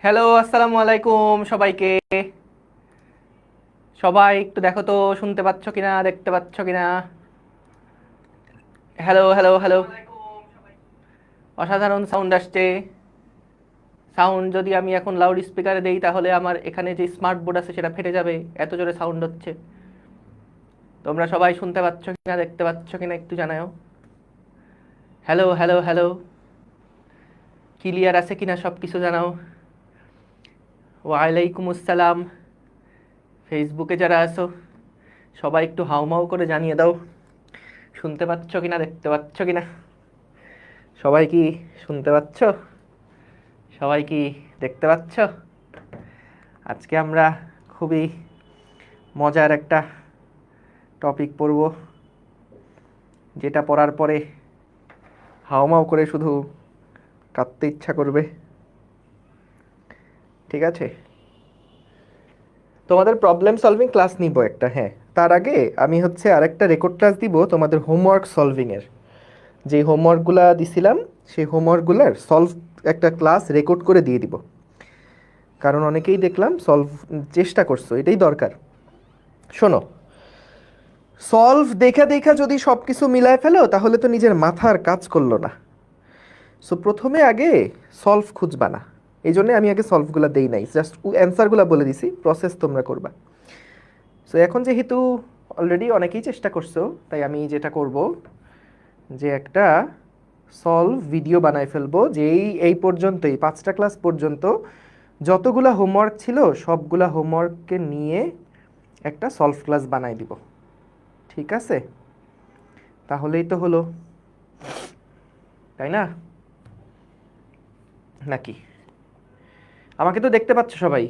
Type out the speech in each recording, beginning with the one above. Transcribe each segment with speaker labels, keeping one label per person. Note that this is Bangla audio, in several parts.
Speaker 1: হ্যালো, আসসালামু আলাইকুম সবাইকে। সবাই একটু দেখো তো, শুনতে পাচ্ছ কিনা, দেখতে পাচ্ছ কিনা? Hello hello hello. অসাধারণ সাউন্ড আসছে। সাউন্ড যদি আমি এখন লাউড স্পিকারে দেই তাহলে আমার এখানে যে স্মার্ট বোর্ড আছে সেটা ফেটে যাবে, এত জোরে সাউন্ড হচ্ছে। তোমরা সবাই শুনতে পাচ্ছ কিনা, দেখতে পাচ্ছ কিনা একটু জানাও। Hello hello hello. ক্লিয়ার আছে কিনা সব কিছু জানাও। ওয়ালাইকুম আসসালাম। ফেসবুকে যারা আছো সবাই একটু হাউমাউ করে জানিয়ে দাও, শুনতে পাচ্ছ কিনা, দেখতে পাচ্ছ কিনা। সবাই কি শুনতে পাচ্ছ? সবাই কি দেখতে পাচ্ছ? আজকে আমরা খুবই মজার একটা টপিক পড়ব, যেটা পড়ার পরে হাউমাউ করে শুধু কাঁদতে ইচ্ছা করবে। ঠিক আছে, তোমাদের প্রবলেম সলভিং ক্লাস নিব একটা। হ্যাঁ, তার আগে আমি আরেকটা রেকর্ড ক্লাস দিব তোমাদের হোমওয়ার্ক সলভিংয়ের। যে হোমওয়ার্কগুলা দিছিলাম সেই হোমওয়ার্কগুলার সলভ একটা ক্লাস রেকর্ড করে দিয়ে দিব, কারণ অনেকেই দেখলাম সলভ চেষ্টা করছো, এটাই দরকার। শোনো, সলভ দেখা দেখা যদি সব কিছু মিলায় ফেলো তাহলে তো নিজের মাথার কাজ করলো না। সো প্রথমে আগে সলভ খুঁজবা না, এই জন্যে আমি আগে সলভগুলো দেই নাই, জাস্ট অ্যান্সারগুলো বলে দিছি, প্রসেস তোমরা করবা। সো এখন যেহেতু অলরেডি অনেকেই চেষ্টা করছো, তাই আমি যেটা করব যে একটা সলভ ভিডিও বানায় ফেলবো, যে এই পর্যন্তই 5টা ক্লাস পর্যন্ত যতগুলা হোমওয়ার্ক ছিল সবগুলা হোমওয়ার্ককে নিয়ে একটা সলভ ক্লাস বানাই দিব। ঠিক আছে, তাহলেই তো হলো, তাই না? নাকি? আমাকে তো দেখতে পাচ্ছ সবাই,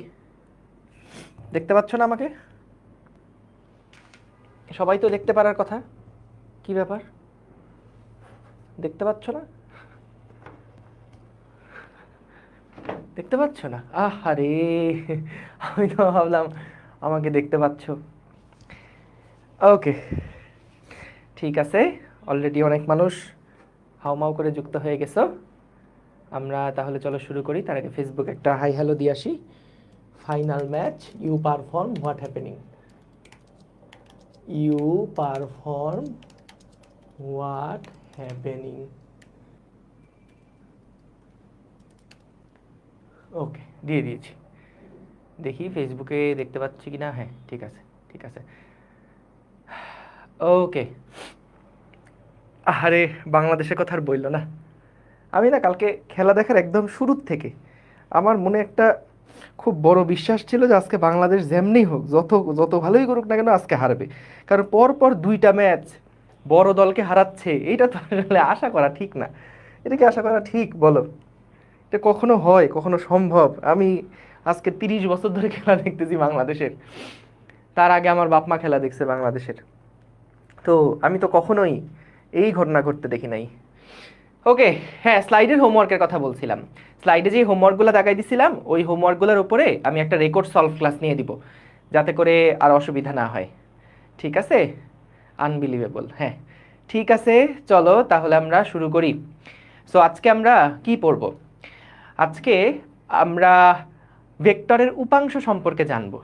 Speaker 1: দেখতে পাচ্ছ না আমাকে? সবাই তো দেখতে পারার কথা। কি ব্যাপার, দেখতে পাচ্ছ না? দেখতে পাচ্ছ না? আহারে, আমি তো ভাবলাম আমাকে দেখতে পাচ্ছ। ওকে, ঠিক আছে, অলরেডি অনেক মানুষ হাউমাউ করে যুক্ত হয়ে গেছো। আমরা তাহলে চলো শুরু করি। তার আগে ফেসবুক একটা হাই হ্যালো দিয়ে আসি। Final match, you perform, what happening? You perform, what happening? Okay, দিয়ে দিয়েছি। দেখি ফেসবুকে দেখতে পাচ্ছি কি না। হ্যাঁ, ঠিক আছে, ঠিক আছে। ওকে। আরে, বাংলাদেশের কথা আর বললো না। আমি না কালকে খেলা দেখার একদম শুরুর থেকে আমার মনে একটা খুব বড় বিশ্বাস ছিল যে আজকে বাংলাদেশ যেমনি হোক, যত যত ভালোই করুক না কেন, আজকে হারবে। কারণ পর পর 2টা ম্যাচ বড় দলকে হারাচ্ছে, এইটা তো আসলে আশা করা ঠিক না। এটা কি আশা করা ঠিক বলো? এটা কখনো হয়, কখনো সম্ভব? আমি আজকে 30 বছর ধরে খেলা দেখতেছি বাংলাদেশের, তার আগে আমার বাপ মা খেলা দেখছে বাংলাদেশের। তো আমি তো কখনোই এই ঘটনা ঘটতে দেখি নাই। ওকে, হ্যাঁ, স্লাইডের হোমওয়ার্কের কথা বলছিলাম। স্লাইডে যে হোমওয়ার্কগুলো দেখাই দিছিলাম ওই হোমওয়ার্কগুলোর উপরে আমি একটা রেকর্ড সলভ ক্লাস নিয়ে দিব, যাতে করে আর অসুবিধা না হয়। ঠিক আছে? আনবিলিভেবল। হ্যাঁ, ঠিক আছে, চলো তাহলে আমরা শুরু করি। সো আজকে আমরা কি পড়ব? আজকে আমরা ভেক্টরের উপাংশ সম্পর্কে জানব।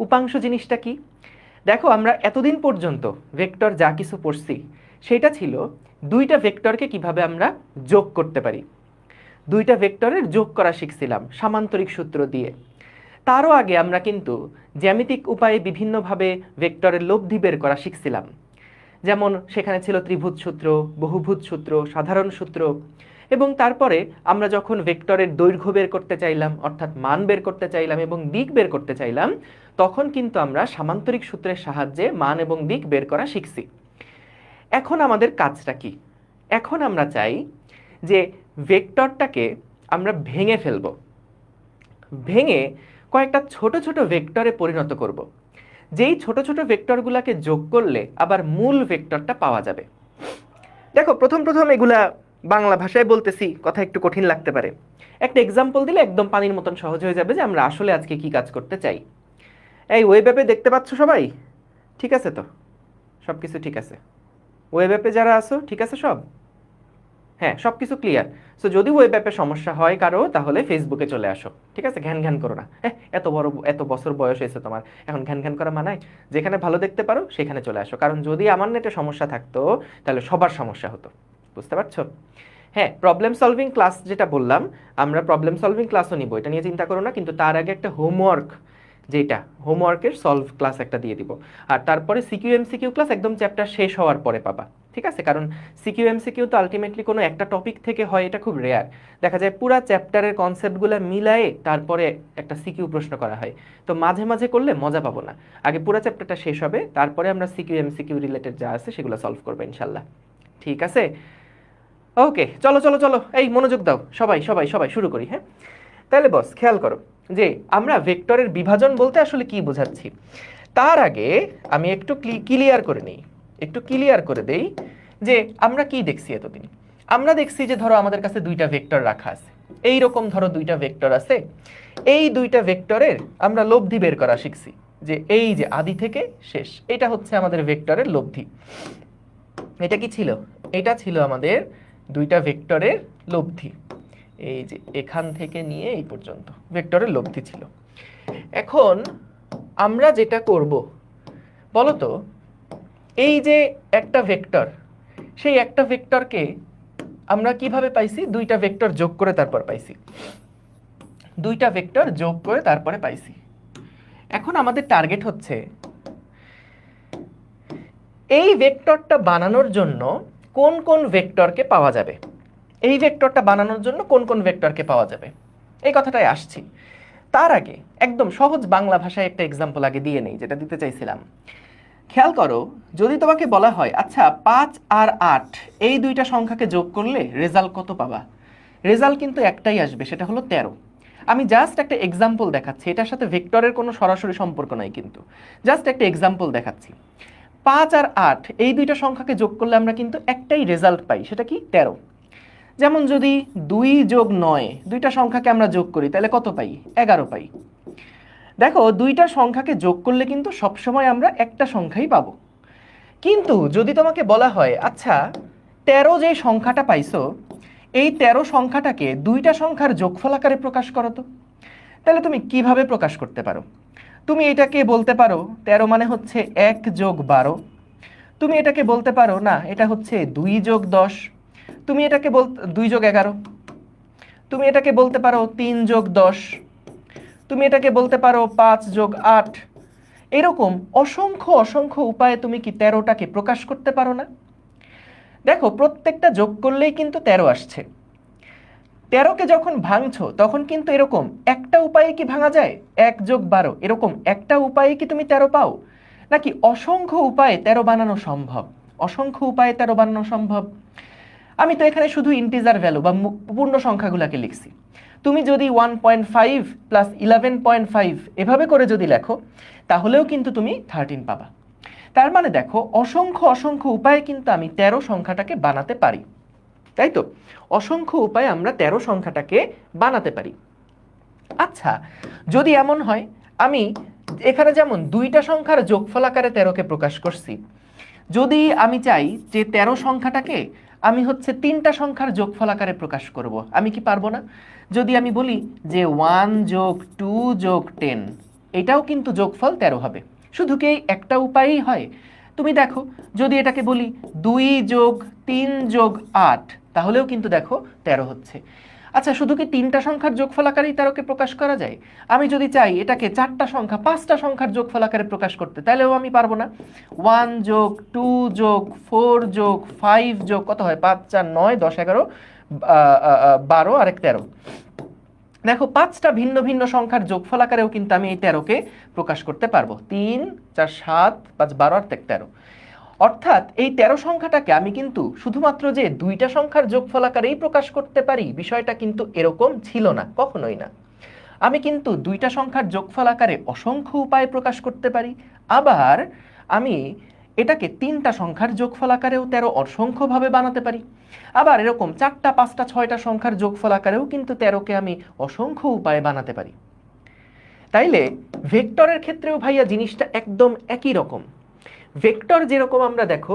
Speaker 1: উপাংশ জিনিসটা কি? দেখো, আমরা এতদিন পর্যন্ত ভেক্টর যা কিছু পড়ছি সেটা ছিল 2টা ভেক্টরকে কিভাবে আমরা যোগ করতে পারি। 2টা ভেক্টরের যোগ করা শিখছিলাম সামান্তরিক সূত্র দিয়ে। তারও আগে আমরা কিন্তু জ্যামিতিক উপায়ে বিভিন্নভাবে ভেক্টরের লব্ধি বের করা শিখছিলাম। যেমন সেখানে ছিল ত্রিভুজ সূত্র, বহুভুজ সূত্র, সাধারণ সূত্র। এবং তারপরে আমরা যখন ভেক্টরের দৈর্ঘ্য বের করতে চাইলাম, অর্থাৎ মান বের করতে চাইলাম এবং দিক বের করতে চাইলাম, তখন কিন্তু আমরা সামান্তরিক সূত্রের সাহায্যে মান এবং দিক বের করা শিখছি। এখন আমাদের কাজটা কি? এখন আমরা চাই যে ভেক্টরটাকে আমরা ভেঙে ফেলব, ভেঙে কয়েকটা ছোট ছোট ভেক্টরে পরিণত করব, যেই ছোট ছোট ভেক্টরগুলোকে যোগ করলে আবার মূল ভেক্টরটা পাওয়া যাবে। দেখো, প্রথম প্রথম এগুলা বাংলা ভাষায় বলতেছি, কথা একটু কঠিন লাগতে পারে। একটা এক্সাম্পল দিলে একদম পানির মতন সহজ হয়ে যাবে যে আমরা আসলে আজকে কি কাজ করতে চাই। এই ওয়েব অ্যাপে দেখতে পাচ্ছ সবাই? ঠিক আছে তো? সব কিছু ঠিক আছে? ওয়েব অ্যাপে যারা আছো ঠিক আছে সব? হ্যাঁ, সবকিছু ক্লিয়ার। সো যদি ওয়েব অ্যাপে সমস্যা হয় কারো, তাহলে ফেসবুকে চলে আসো, ঠিক আছে? ঘ্যান ঘ্যান করো না। হ্যাঁ, এত বছর বয়স হয়েছে তোমার, এখন ঘ্যান ঘ্যান করা মানায়? যেখানে ভালো দেখতে পারো সেখানে চলে আসো, কারণ যদি আমার নেটে সমস্যা থাকতো তাহলে সবার সমস্যা হতো। বুঝতে পারছো? হ্যাঁ, প্রবলেম সলভিং ক্লাস যেটা বললাম, আমরা প্রবলেম সলভিং ক্লাসও নিব, এটা নিয়ে চিন্তা করো না। কিন্তু তার আগে একটা হোমওয়ার্ক, যেটা হোমওয়ার্কের সলভ ক্লাস একটা দিয়ে দিব। আর তারপরে সিকিউ এমসিকিউ ক্লাস একদম চ্যাপ্টার শেষ হওয়ার পরে পাবা, ঠিক আছে? কারণ সিকিউ এমসিকিউ তো আলটিমেটলি কোনো একটা টপিক থেকে হয়, এটা খুব রেয়ার। দেখা যায় পুরা চ্যাপ্টারের কনসেপ্টগুলো মিলায়ে তারপরে একটা সিকিউ প্রশ্ন করা হয়। তো মাঝে মাঝে করলে মজা পাবো না। আগে পুরা চ্যাপ্টারটা শেষ হবে, তারপরে আমরা সিকিউ এমসিকিউ রিলেটেড যা আছে সেগুলো সলভ করবো ইনশাল্লাহ। ঠিক আছে? ওকে, চলো চলো চলো, এই মনোযোগ দাও সবাই সবাই সবাই, শুরু করি। হ্যাঁ, তাহলে বস খেয়াল করো যে আমরা ভেক্টরের বিভাজন বলতে আসলে কি বোঝাচ্ছি। তার আগে আমি একটু ক্লিয়ার করে নিই, একটু ক্লিয়ার করে দেই যে আমরা কি দেখছি এতদিন। আমরা দেখছি যে ধরো আমাদের কাছে দুইটা ভেক্টর রাখা আছে, এই রকম ধরো দুইটা ভেক্টর আছে। এই দুইটা ভেক্টরের আমরা লব্ধি বের করা শিখছি, যে এই যে আদি থেকে শেষ, এটা হচ্ছে আমাদের ভেক্টরের লব্ধি। এটা কি ছিল? এটা ছিল আমাদের দুইটা ভেক্টরের লব্ধি। এই যে এখান থেকে নিয়ে এই পর্যন্ত ভেক্টরের লব্ধি ছিল। এখন আমরা যেটা করব বলো তো, এই যে একটা ভেক্টর, সেই একটা ভেক্টরকে আমরা কিভাবে পাইছি? দুইটা ভেক্টর যোগ করে তারপর পাইছি, দুইটা ভেক্টর যোগ করে তারপরে পাইছি। এখন আমাদের টার্গেট হচ্ছে এই ভেক্টরটা বানানোর জন্য কোন কোন ভেক্টরকে পাওয়া যাবে, এই ভেক্টরটা বানানোর জন্য কোন কোন ভেক্টরকে পাওয়া যাবে, এই কথাটাই আসছি। তার আগে একদম সহজ বাংলা ভাষায় একটা এক্সাম্পল আগে দিয়ে নেই, যেটা দিতে চাইছিলাম। খেয়াল করো, যদি তোমাকে বলা হয় আচ্ছা 5 আর 8 এই দুইটা সংখ্যাকে যোগ করলে রেজাল্ট কত পাবা? রেজাল্ট কিন্তু একটাই আসবে, সেটা হলো 13। আমি জাস্ট একটা এক্সাম্পল দেখাচ্ছি, এটার সাথে ভেক্টরের কোনো সরাসরি সম্পর্ক নাই, কিন্তু জাস্ট একটা এক্সাম্পল দেখাচ্ছি। 5 আর 8 এই দুইটা সংখ্যাকে যোগ করলে আমরা কিন্তু একটাই রেজাল্ট পাই, সেটা কি? 13। যেমন যদি 2 যোগ 9 দুইটা সংখ্যাকে আমরা যোগ করি, তাহলে কত পাই? 11 পাই। দেখো, দুইটা সংখ্যাকে যোগ করলে কিন্তু সবসময় আমরা একটা সংখ্যাই পাবো। কিন্তু যদি তোমাকে বলা হয় আচ্ছা 13 যে সংখ্যাটা পাইছো, এই 13 সংখ্যাটাকে দুইটা সংখ্যার যোগফল আকারে প্রকাশ করো তো, তাহলে তুমি কিভাবে প্রকাশ করতে পারো? তুমি এটাকে বলতে পারো 13 মানে হচ্ছে 1 যোগ 12। তুমি এটাকে বলতে পারো না, এটা হচ্ছে 2 যোগ 10। তুমি এটাকে 2 যোগ 11। তুমি এটাকে বলতে পারো 3 যোগ 10। তুমি এটাকে বলতে পারো 5 যোগ 8। এরকম অসংখ্য অসংখ্য উপায়ে তুমি কি 13টাকে প্রকাশ করতে পারো না? দেখো, প্রত্যেকটা যোগ করলেই কিন্তু 13 আসছে। 13কে যখন ভাঙছো তখন কিন্তু এরকম একটা উপায়ে কি ভাঙা যায়? 1 যোগ 12 এরকম একটা উপায়ে কি তুমি 13 পাও? নাকি অসংখ্য উপায়ে 13 বানানো সম্ভব? অসংখ্য উপায়ে 13 বানানো সম্ভব। আমি তো এখানে শুধু ইন্টিজার ভ্যালু বা পূর্ণ সংখ্যাগুলোকে লিখছি। তুমি যদি 1.5 প্লাস 11.5 এভাবে করে যদি লেখো, তাহলেও কিন্তু তুমি 13 পাবা। তার মানে দেখো, অসংখ্য অসংখ্য উপায়ে কিন্তু আমি 13 সংখ্যাটাকে বানাতে পারি, তাই তো? অসংখ্য উপায়ে আমরা 13 সংখ্যাটাকে বানাতে পারি। আচ্ছা, যদি এমন হয় আমি এখানে যেমন দুইটা সংখ্যার যোগফল আকারে 13কে প্রকাশ করছি, যদি আমি চাই যে 13 সংখ্যাটাকে আমি হচ্ছে তিনটা সংখ্যার যোগফল আকারে প্রকাশ করব, আমি কি পারবো না? যদি আমি বলি যে 1 যোগ 2 যোগ 10, এটাও কিন্তু যোগফল 13 হবে। শুধু কি এই একটা উপায়ই হয়? তুমি দেখো, যদি এটাকে বলি 2 যোগ 3 যোগ 8, তাহলেও কিন্তু দেখো 13 হচ্ছে। আচ্ছা, শুধু কি তিনটা সংখ্যার যোগফল আকারেই 13কে প্রকাশ করা যায়? আমি যদি চাই এটাকে চারটা সংখ্যা 5টা সংখ্যার যোগফল আকারে প্রকাশ করতে, তাহলেও আমি পারবো না। 1 যোগ 2 যোগ 4 যোগ 5 যোগ কত হয়? 5 4 9 10 11 12 আর 1 13। দেখো, 5টা ভিন্ন ভিন্ন সংখ্যার যোগফল আকারেও কিন্তু আমি এই 13কে প্রকাশ করতে পারবো। 3 4 7 5 12 আর 13। অর্থাৎ এই 13 সংখ্যাটাকে আমি কিন্তু শুধুমাত্র যে দুইটা সংখ্যার যোগফল আকারেই প্রকাশ করতে পারি, বিষয়টা কিন্তু এরকম ছিল না, কখনোই না। আমি কিন্তু দুইটা সংখ্যার যোগফল আকারে অসংখ্য উপায়ে প্রকাশ করতে পারি। আবার আমি এটাকে তিনটা সংখ্যার যোগফল আকারেও 13 অসংখ্যভাবে বানাতে পারি। আবার এরকম 4টা 5টা 6টা সংখ্যার যোগফল আকারেও কিন্তু 13কে আমি অসংখ্য উপায়ে বানাতে পারি। তাইলে ভেক্টরের ক্ষেত্রেও ভাইয়া জিনিসটা একদম একই রকম। ভেক্টর যেরকম আমরা দেখো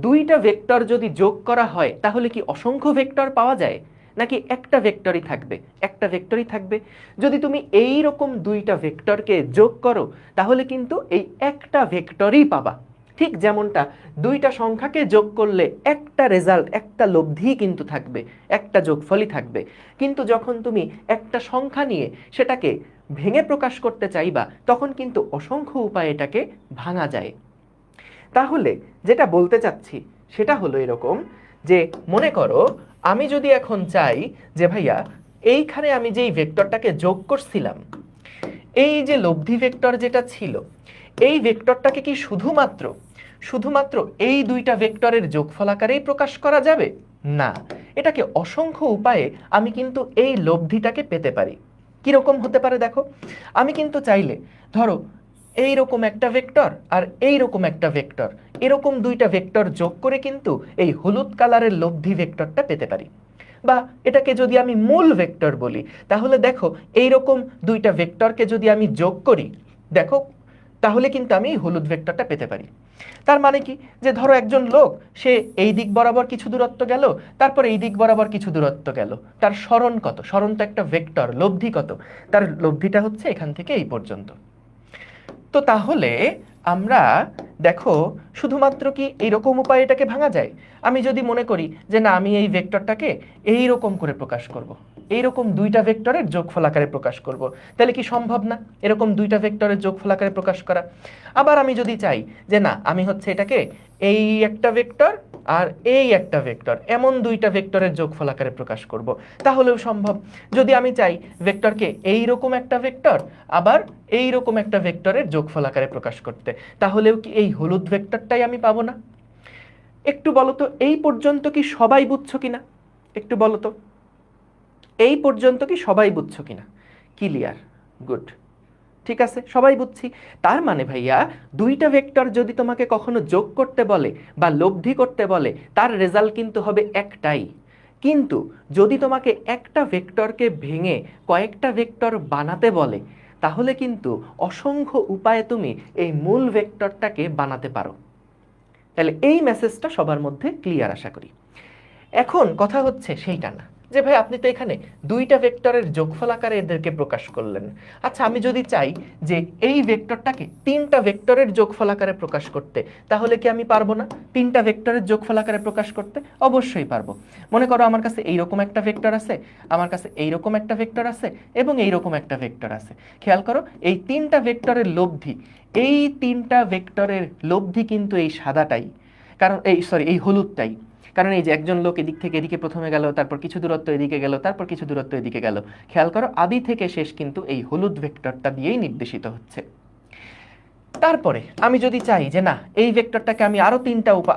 Speaker 2: দুইটা ভেক্টর যদি যোগ করা হয় তাহলে কি অসংখ্য ভেক্টর পাওয়া যায়, নাকি একটা ভেক্টরই থাকবে? একটা ভেক্টরই থাকবে। যদি তুমি এই রকম দুইটা ভেক্টরকে যোগ করো তাহলে কিন্তু এই একটা ভেক্টরই পাবা। ঠিক যেমনটা দুইটা সংখ্যাকে যোগ করলে একটা রেজাল্ট, একটা লব্ধি কিন্তু থাকবে, একটা যোগফলই থাকবে। কিন্তু যখন তুমি একটা সংখ্যা নিয়ে সেটাকে ভেঙে প্রকাশ করতে চাইবা তখন কিন্তু অসংখ্য উপায়ে এটাকে ভাঙা যায়। তাহলে যেটা বলতে চাচ্ছি সেটা হলো এরকম যে, মনে করো আমি যদি এখন চাই যে ভাইয়া এইখানে আমি যেই ভেক্টরটাকে যোগ করছিলাম, এই যে লব্ধি ভেক্টর যেটা ছিল, এই ভেক্টরটাকে কি শুধুমাত্র শুধুমাত্র এই দুইটা ভেক্টরের যোগফল আকারেই প্রকাশ করা যাবে? না, এটাকে অসংখ্য উপায়ে আমি কিন্তু এই লব্ধিটাকে পেতে পারি। কিরকম হতে পারে দেখো, আমি কিন্তু চাইলে ধরো এইরকম একটা ভেক্টর আর এইরকম একটা ভেক্টর, এরকম দুইটা ভেক্টর যোগ করে কিন্তু এই হলুদ কালারের লব্ধি ভেক্টরটা পেতে পারি। বা এটাকে যদি আমি মূল ভেক্টর বলি তাহলে দেখো এইরকম দুইটা ভেক্টরকে যদি আমি যোগ করি দেখো তাহলে কিন্তু আমি এই হলুদ ভেক্টরটা পেতে পারি। তার মানে কি, যে ধরো একজন লোক সে এই দিক বরাবর কিছু দূরত্ব গেল, তারপর এই দিক বরাবর কিছু দূরত্ব গেল, তার সরণ কত? সরণ তো একটা ভেক্টর, লব্ধি কত? তার লব্ধিটা হচ্ছে এখান থেকে এই পর্যন্ত। তো তাহলে আমরা দেখো শুধুমাত্র কি এইরকম উপায়ে এটাকে ভাঙা যায়? আমি যদি মনে করি যে না আমি এই ভেক্টরটাকে এইরকম করে প্রকাশ করব, এইরকম দুইটা ভেক্টরের যোগফল আকারে প্রকাশ করব, তাহলে কি সম্ভব না এরকম দুইটা ভেক্টরের যোগফল আকারে প্রকাশ করা? আবার আমি যদি চাই যে না আমি হচ্ছে এটাকে এই একটা ভেক্টর আর এই একটা ভেক্টর, এমন দুইটা ভেক্টরের যোগফল আকারে প্রকাশ করব, তাহলেও সম্ভব। যদি আমি চাই ভেক্টরকে এইরকম একটা ভেক্টর আবার এইরকম একটা ভেক্টরের যোগফল আকারে প্রকাশ করতে, তাহলেও কি এই হলুদ ভেক্টরটাই আমি পাবো না? একটু বলো তো এই পর্যন্ত কি সবাই বুঝছো কিনা? একটু বলো তো এই পর্যন্ত কি সবাই বুঝছো কিনা? ক্লিয়ার? গুড, ঠিক আছে, সবাই বুঝছি। তার মানে ভাইয়া দুইটা ভেক্টর যদি তোমাকে কখনো যোগ করতে বলে বা লব্ধি করতে বলে তার রেজাল্ট কিন্তু হবে একটাই। কিন্তু যদি তোমাকে একটা ভেক্টরকে ভেঙে কয়েকটা ভেক্টর বানাতে বলে তাহলে কিন্তু অসংখ্য উপায়ে তুমি এই মূল ভেক্টরটাকে বানাতে পারো। তাহলে এই মেসেজটা সবার মধ্যে ক্লিয়ার আশা করি। এখন কথা হচ্ছে সেইটা না যে ভাই আপনি তো এখানে দুইটা ভেক্টরের যোগফল আকারে এদেরকে প্রকাশ করলেন। আচ্ছা আমি যদি চাই যে এই ভেক্টরটাকে তিনটা ভেক্টরের যোগফল আকারে প্রকাশ করতে, তাহলে কি আমি পারবো না তিনটা ভেক্টরের যোগফল আকারে প্রকাশ করতে? অবশ্যই পারবো। মনে করো আমার কাছে এইরকম একটা ভেক্টর আছে, আমার কাছে এইরকম একটা ভেক্টর আছে এবং এইরকম একটা ভেক্টর আছে। খেয়াল করো এই তিনটা ভেক্টরের লব্ধি, এই তিনটা ভেক্টরের লব্ধি কিন্তু এই সাদাটাই, কারণ এই হলুদটাই। কারণ এই যে একজন লোক এদিক থেকে এদিকে প্রথমে গেল, তারপর কিছু দূরত্ব এদিকে গেল, তারপর কিছু দূরত্ব এদিকে গেল। খেয়াল করো আদি থেকে শেষ কিন্তু এই হলুদ ভেক্টরটা দিয়েই নির্দেশিত হচ্ছে। তারপরে আমি যদি চাই যে না এই ভেক্টরটাকে আমি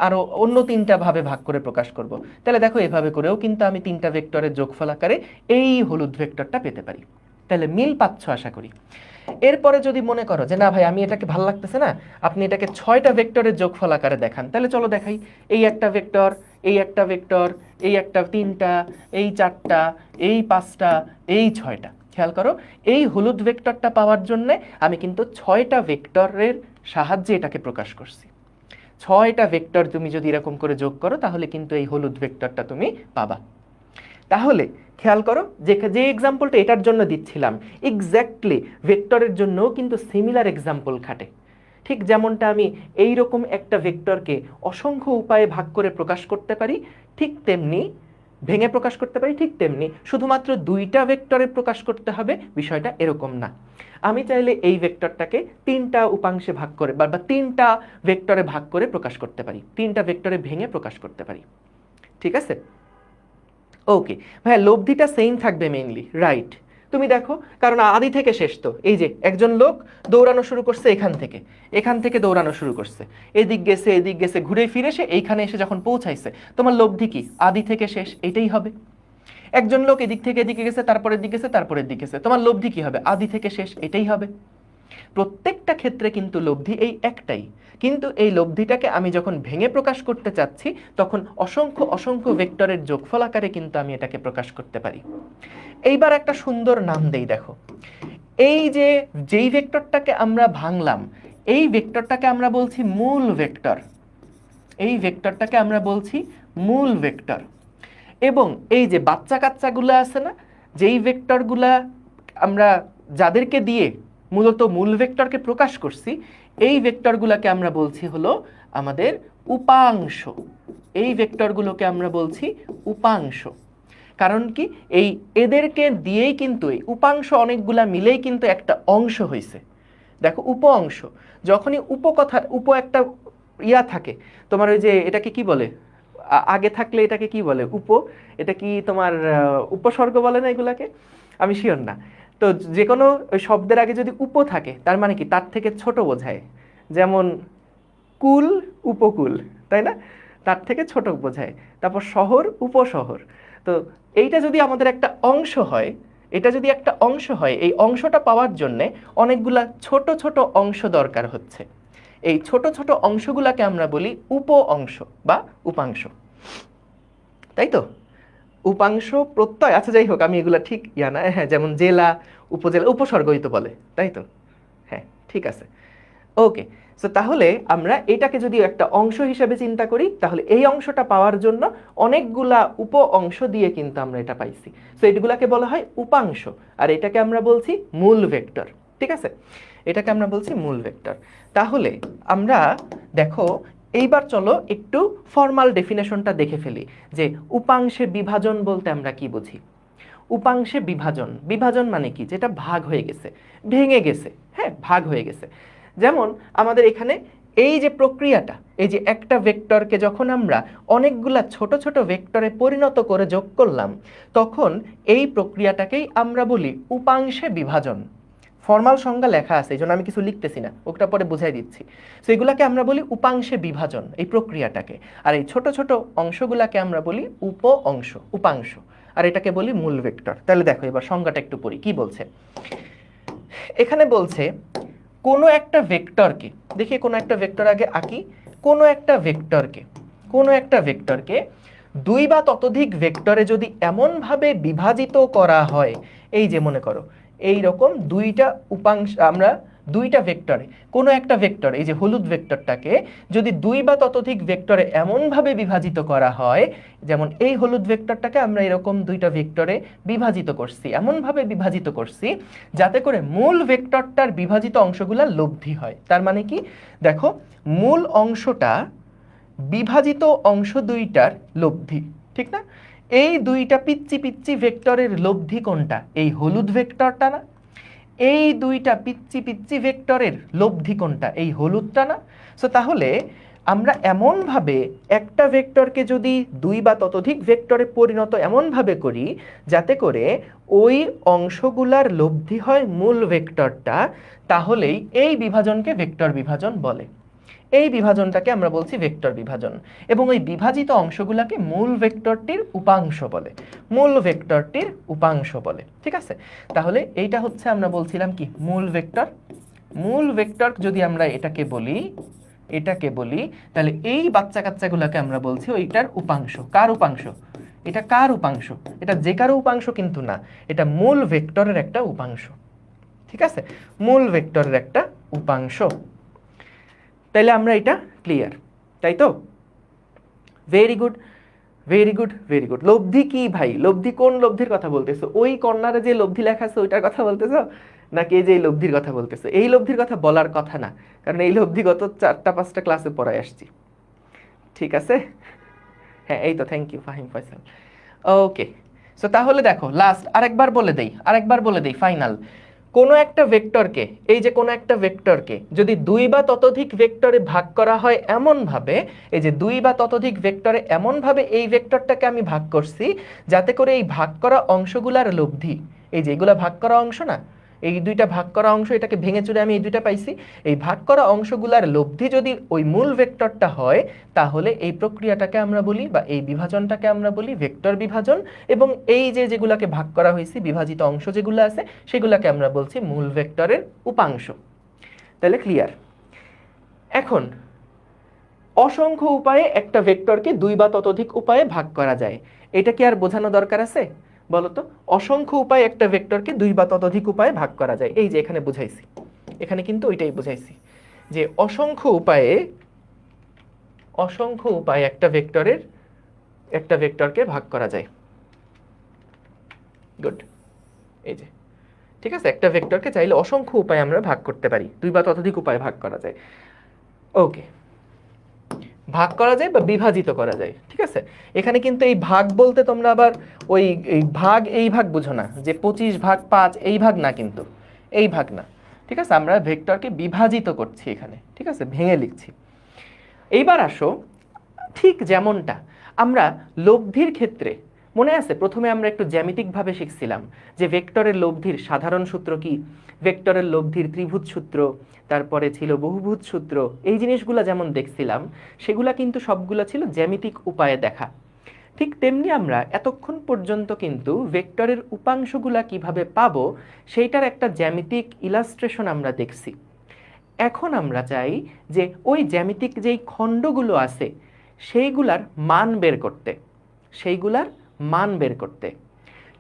Speaker 2: আরো অন্য তিনটা ভাবে ভাগ করে প্রকাশ করব, তাহলে দেখো এভাবে করেও কিন্তু আমি তিনটা ভেক্টরের যোগফল আকারে এই হলুদ ভেক্টরটা পেতে পারি। তাহলে মিল পাচ্ছ আশা করি। এরপরে যদি মনে করো যে না ভাই আমি এটাকে ভালো লাগতেছে না, আপনি এটাকে 6টা ভেক্টরের যোগফল আকারে দেখান, তাহলে চলো দেখাই। এই একটা ভেক্টর, এই একটা ভেক্টর, এই একটা, তিনটা, এই 4টা, এই 5টা, এই 6টা। খেয়াল করো এই হলুদ ভেক্টরটা পাওয়ার জন্য আমি কিন্তু 6টা ভেক্টরের সাহায্যে এটাকে প্রকাশ করছি। 6টা ভেক্টর তুমি যদি এরকম করে যোগ করো তাহলে কিন্তু এই হলুদ ভেক্টরটা তুমি পাবা। তাহলে খেয়াল করো যে এক্সাম্পলটা এটার জন্য দিচ্ছিলাম এক্স্যাক্টলি ভেক্টরের জন্যও কিন্তু সিমিলার এক্সাম্পল খাটে। ঠিক যেমনটা আমি এইরকম একটা ভেক্টরকে অসংখ্য উপায়ে ভাগ করে প্রকাশ করতে পারি, ঠিক তেমনি ভেঙে প্রকাশ করতে পারি, ঠিক তেমনি শুধুমাত্র দুইটা ভেক্টরে প্রকাশ করতে হবে বিষয়টা এরকম না। আমি চাইলে এই ভেক্টরটাকে তিনটা উপাংশে ভাগ করে বা তিনটা ভেক্টরে ভাগ করে প্রকাশ করতে পারি, তিনটা ভেক্টরে ভেঙে প্রকাশ করতে পারি। ঠিক আছে? ওকে ভাইয়া লব্ধিটা সেম থাকবে মেইনলি, রাইট? তুমি দেখো কারণ আদি থেকে শেষ তো এই যে একজন লোক দৌড়ানো শুরু করছে এখান থেকে দৌড়ানো শুরু করছে, এদিক গেছে ঘুরে ফিরে সে এইখানে এসে যখন পৌঁছাইছে, তোমার লব্ধি কি আদি থেকে শেষ এটাই হবে। একজন লোক এদিক থেকে এদিকে গেছে, তারপরের দিকে গেছে, তারপরের দিকে গেছে, তোমার লব্ধি কি হবে আদি থেকে শেষ এটাই হবে। প্রত্যেকটা ক্ষেত্রে কিন্তু লব্ধি এই একটাই, কিন্তু এই লব্ধিটাকে আমি যখন ভেঙে প্রকাশ করতে চাচ্ছি তখন অসংখ্য অসংখ্য ভেক্টরের যোগফল আকারে কিন্তু আমি এটাকে প্রকাশ করতে পারি। এইবার একটা সুন্দর নাম দেই দেখো, এই যে যেই ভেক্টরটাকে আমরা ভাঙলাম এই ভেক্টরটাকে আমরা বলছি মূল ভেক্টর। এই ভেক্টরটাকে আমরা বলছি মূল ভেক্টর। এবং এই যে বাচ্চা কাচ্চাগুলো আছে না, যেই ভেক্টরগুলা আমরা যাদেরকে দিয়ে মূলত মূল ভেক্টরকে প্রকাশ করছি, এই ভেক্টরগুলোকে আমরা বলছি হলো আমাদের উপাংশ। এই ভেক্টরগুলোকে আমরা বলছি উপাংশ। কারণ কি, এই এদেরকে দিয়েই কিন্তু এই উপাংশ অনেকগুলা মিলেই কিন্তু একটা অংশ হয়েছে। দেখো উপ অংশ, যখনই উপকথা একটা ইয়া থাকে তোমার, ওই যে এটাকে কি বলে, আগে থাকলে এটাকে কি বলে, এটা কি তোমার উপসর্গ বলে না এগুলাকে, আমি শিওর না। তো যে কোনো ওই শব্দের আগে যদি উপ থাকে তার মানে কি তার থেকে ছোট বোঝায়। যেমন কুল, উপকূল, তাই না, তার থেকে ছোট বোঝায়। তারপর শহর, উপশহর। তো এইটা যদি আমাদের একটা অংশ হয়, এটা যদি একটা অংশ হয়, এই অংশটা পাওয়ার জন্যে অনেকগুলা ছোট ছোট অংশ দরকার হচ্ছে। এই ছোট ছোট অংশগুলাকে আমরা বলি উপ অংশ বা উপাংশ, তাই তো। উপাংশ প্রত্যয়, আচ্ছা যাই হোক, আমি এগুলা ঠিক ইয়া না, হ্যাঁ, যেমন জেলা, উপজেলা, উপসর্গই তো বলে, তাই তো, হ্যাঁ ঠিক আছে, ওকে। সো তাহলে আমরা এটাকে যদি একটা অংশ হিসেবে চিন্তা করি, তাহলে এই অংশটা পাওয়ার জন্য অনেকগুলা উপ অংশ দিয়ে কিন্তু আমরা এটা পাইছি। সো এগুলাকে বলা হয় উপাংশ, আর এটাকে আমরা বলছি মূল ভেক্টর, ঠিক আছে, এটাকে আমরা বলছি মূল ভেক্টর। তাহলে আমরা দেখো এইবার চলো একটু ফর্মাল ডেফিনেশনটা দেখে ফেলি যে উপাংশে বিভাজন বলতে আমরা কি বুঝি। উপাংশে বিভাজন, বিভাজন মানে কি, যেটা ভাগ হয়ে গেছে, ভেঙে গেছে, হ্যাঁ ভাগ হয়ে গেছে। যেমন আমাদের এখানে এই যে প্রক্রিয়াটা, এই যে একটা ভেক্টরকে যখন আমরা অনেকগুলা ছোট ছোট ভেক্টরে পরিণত করে যোগ করলাম, তখন এই প্রক্রিয়াটাকেই আমরা বলি উপাংশে বিভাজন। ফর্মাল সংজ্ঞা লেখা আছে, এই জন্য আমি কিছু লিখতেছি না, ওটা পরে বুঝাই দিচ্ছি। সো এগুলাকে আমরা বলি উপাংশে বিভাজন, এই প্রক্রিয়াটাকে। আর এই ছোট ছোট অংশগুলাকে আমরা বলি উপ অংশ, উপাংশ। আর এটাকে বলি মূল ভেক্টর। তাহলে দেখো এবার সংজ্ঞাটা একটু পড়ি, কি বলছে এখানে। বলছে কোনো একটা ভেক্টরকে, দেখি কোনো একটা ভেক্টর আগে আঁকি, কোনো একটা ভেক্টরকে দুই বা ততোধিক ভেক্টরে যদি এমনভাবে বিভাজিত করা হয়, এই যে মনে করো এই রকম দুইটা উপাংশ, আমরা দুইটা ভেক্টরে, কোনো একটা ভেক্টর, এই যে হলুদ ভেক্টরটাকে যদি দুই বা ততোধিক ভেক্টরে এমনভাবে বিভাজিত করা হয়, যেমন এই হলুদ ভেক্টরটাকে আমরা এরকম দুইটা ভেক্টরে বিভাজিত করছি, এমনভাবে বিভাজিত করছি যাতে করে মূল ভেক্টরটার বিভাজিত অংশগুলা লব্ধি হয়। তার মানে কি, দেখো মূল অংশটা বিভাজিত অংশ দুইটার লব্ধি, ঠিক না। এই দুইটা পিচ্চি পিচ্চি ভেক্টরের লব্ধি কোনটা, এই হলুদ ভেক্টরটা না। এই দুইটা পিচ্চি পিচ্চি ভেক্টরের লব্ধি কোনটা, এই হলুদটা না। সো তাহলে আমরা এমনভাবে একটা ভেক্টরকে যদি দুই বা ততোধিক ভেক্টরে পরিণত এমনভাবে করি যাতে করে ওই অংশগুলার লব্ধি হয় মূল ভেক্টরটা, তাহলেই এই বিভাজনকে ভেক্টর বিভাজন বলে। এই বিভাজনটাকে আমরা বলছি ভেক্টর বিভাজন, এবং ওই বিভাজিত অংশগুলোকে মূল ভেক্টরটির উপাংশ বলে, মূল ভেক্টরটির উপাংশ বলে, ঠিক আছে। তাহলে এইটা হচ্ছে আমরা বলছিলাম কি মূল ভেক্টর। মূল ভেক্টর যদি আমরা এটাকে বলি তাহলে এই বাচ্চা কাচ্চাগুলোকে আমরা বলছি ওইটার উপাংশ। কার উপাংশ, এটা কার উপাংশ, এটা যে কারো উপাংশ কিন্তু না, এটা মূল ভেক্টরের একটা উপাংশ, ঠিক আছে, মূল ভেক্টরের একটা উপাংশ। তাইলে আমরা এটা ক্লিয়ার, তাই তো, very good very good very good. লব্ধি কি ভাই, লব্ধি কোন লব্ধির কথা বলতেছো, ওই কর্নারে যে লব্ধি লেখা আছে ওইটার কথা বলতেছো, নাকি এই যে এই লব্ধির কথা বলতেছো? এই লব্ধির কথা বলার কথা না, কারণ এই লব্ধি গত 4-5টা ক্লাসে পড়ায় আসছি, ঠিক আছে। হ্যাঁ এই তো, thank you Fahim Faisal. Okay, so তাহলে দেখো লাস্ট আরেকবার বলে দেই ফাইনাল। কোনো একটা ভেক্টরকে, এই যে কোনো একটা ভেক্টরকে যদি দুই বা ততোধিক ভেক্টরে ভাগ করা হয় এমনভাবে, এই যে দুই বা ততোধিক ভেক্টরে এমনভাবে এই ভেক্টরটাকে আমি ভাগ করছি যাতে করে এই ভাগ করা অংশগুলার লব্ধি, এই যে এগুলা ভাগ করা অংশ না, এই দুইটা ভাগ করা অংশ, এটাকে ভেঙে চুরে আমি এই দুইটা পাইছি, এই ভাগ করা অংশগুলার লব্ধি যদি ওই মূল ভেক্টরটা হয়, তাহলে এই প্রক্রিয়াটাকে আমরা বলি বা এই বিভাজনটাকে আমরা বলি ভেক্টর বিভাজন। এবং এই যে যেগুলাকে ভাগ করা হয়েছে, বিভাজিত অংশ যেগুলো আছে, সেগুলাকে আমরা বলছি মূল ভেক্টরের উপাংশ। তাহলে ক্লিয়ার। এখন অসংখ্য উপায়ে একটা ভেক্টরকে দুই বা ততোধিক উপায়ে ভাগ করা যায়, এটা কি আর বোঝানো দরকার আছে বলতো? অসংখ্য উপায়ে একটা ভেক্টরকে দুই বা ততোধিক উপায়ে ভাগ করা যায়, এই যে এখানে বুঝাইছি, এখানে কিন্তু ওইটাই বুঝাইছি যে অসংখ্য উপায়ে একটা ভেক্টরকে ভাগ করা যায়। গুড, এই যে ঠিক আছে, একটা ভেক্টরকে চাইলে অসংখ্য উপায়ে আমরা ভাগ করতে পারি, 2 বা ততোধিক উপায়ে ভাগ করা যায়। ওকে, ভাগ করা যায় বা বিভাজিত করা যায়, ঠিক আছে। এখানে কিন্তু এই ভাগ বলতে তোমরা আবার ওই এই ভাগ বুঝো না যে 25/5 এই ভাগ না, কিন্তু এই ভাগ না, ঠিক আছে। আমরা ভেক্টরকে বিভাজিত করছি এখানে, ঠিক আছে, ভেঙে লিখছি। এইবার আসো, ঠিক যেমনটা আমরা লব্ধির ক্ষেত্রে, মনে আছে প্রথমে আমরা একটু জ্যামিতিকভাবে শিখছিলাম যে ভেক্টরের লব্ধির সাধারণ সূত্র কি, ভেক্টরের লব্ধির ত্রিভুজ সূত্র, তারপরে ছিল বহুভুজ সূত্র, এই জিনিসগুলো যেমন দেখছিলাম সেগুলা কিন্তু সবগুলো ছিল জ্যামিতিক উপায়ে দেখা। ঠিক তেমনি আমরা এতক্ষণ পর্যন্ত কিন্তু ভেক্টরের উপাংশগুলা কিভাবে পাবো সেইটার একটা জ্যামিতিক ইলাস্ট্রেশন আমরা দেখছি। এখন আমরা চাই যে ওই জ্যামিতিক যেই খণ্ডগুলো আছে সেইগুলার মান বের করতে,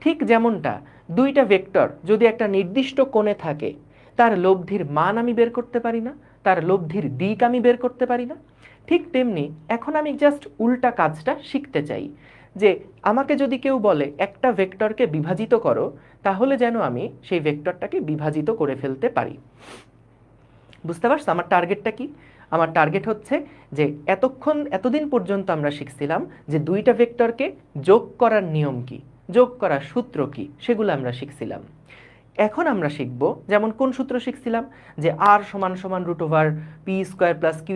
Speaker 2: ঠিক যেমনটা দুইটা ভেক্টর যদি একটা নির্দিষ্ট কোণে থাকে তার লব্ধির মান আমি বের করতে পারি না, তার লব্ধির দিক আমি বের করতে পারি না, ঠিক তেমনি এখন আমি জাস্ট উল্টা কাজটা শিখতে চাই যে আমাকে যদি কেউ বলে একটা ভেক্টরকে বিভাজিত করো, তাহলে যেন আমি সেই ভেক্টরটাকে বিভাজিত করে ফেলতে পারি। বুঝতে পারছো আমার টার্গেটটা কি? আমার টার্গেট হচ্ছে যে এতদিন পর্যন্ত আমরা শিখছিলাম যে দুইটা ভেক্টরকে যোগ করার নিয়ম কি, যোগ করার সূত্র কি, সেগুলো আমরা শিখছিলাম। এখন আমরা শিখব, যেমন কোন সূত্র শিখছিলাম, যে r = √p² + q²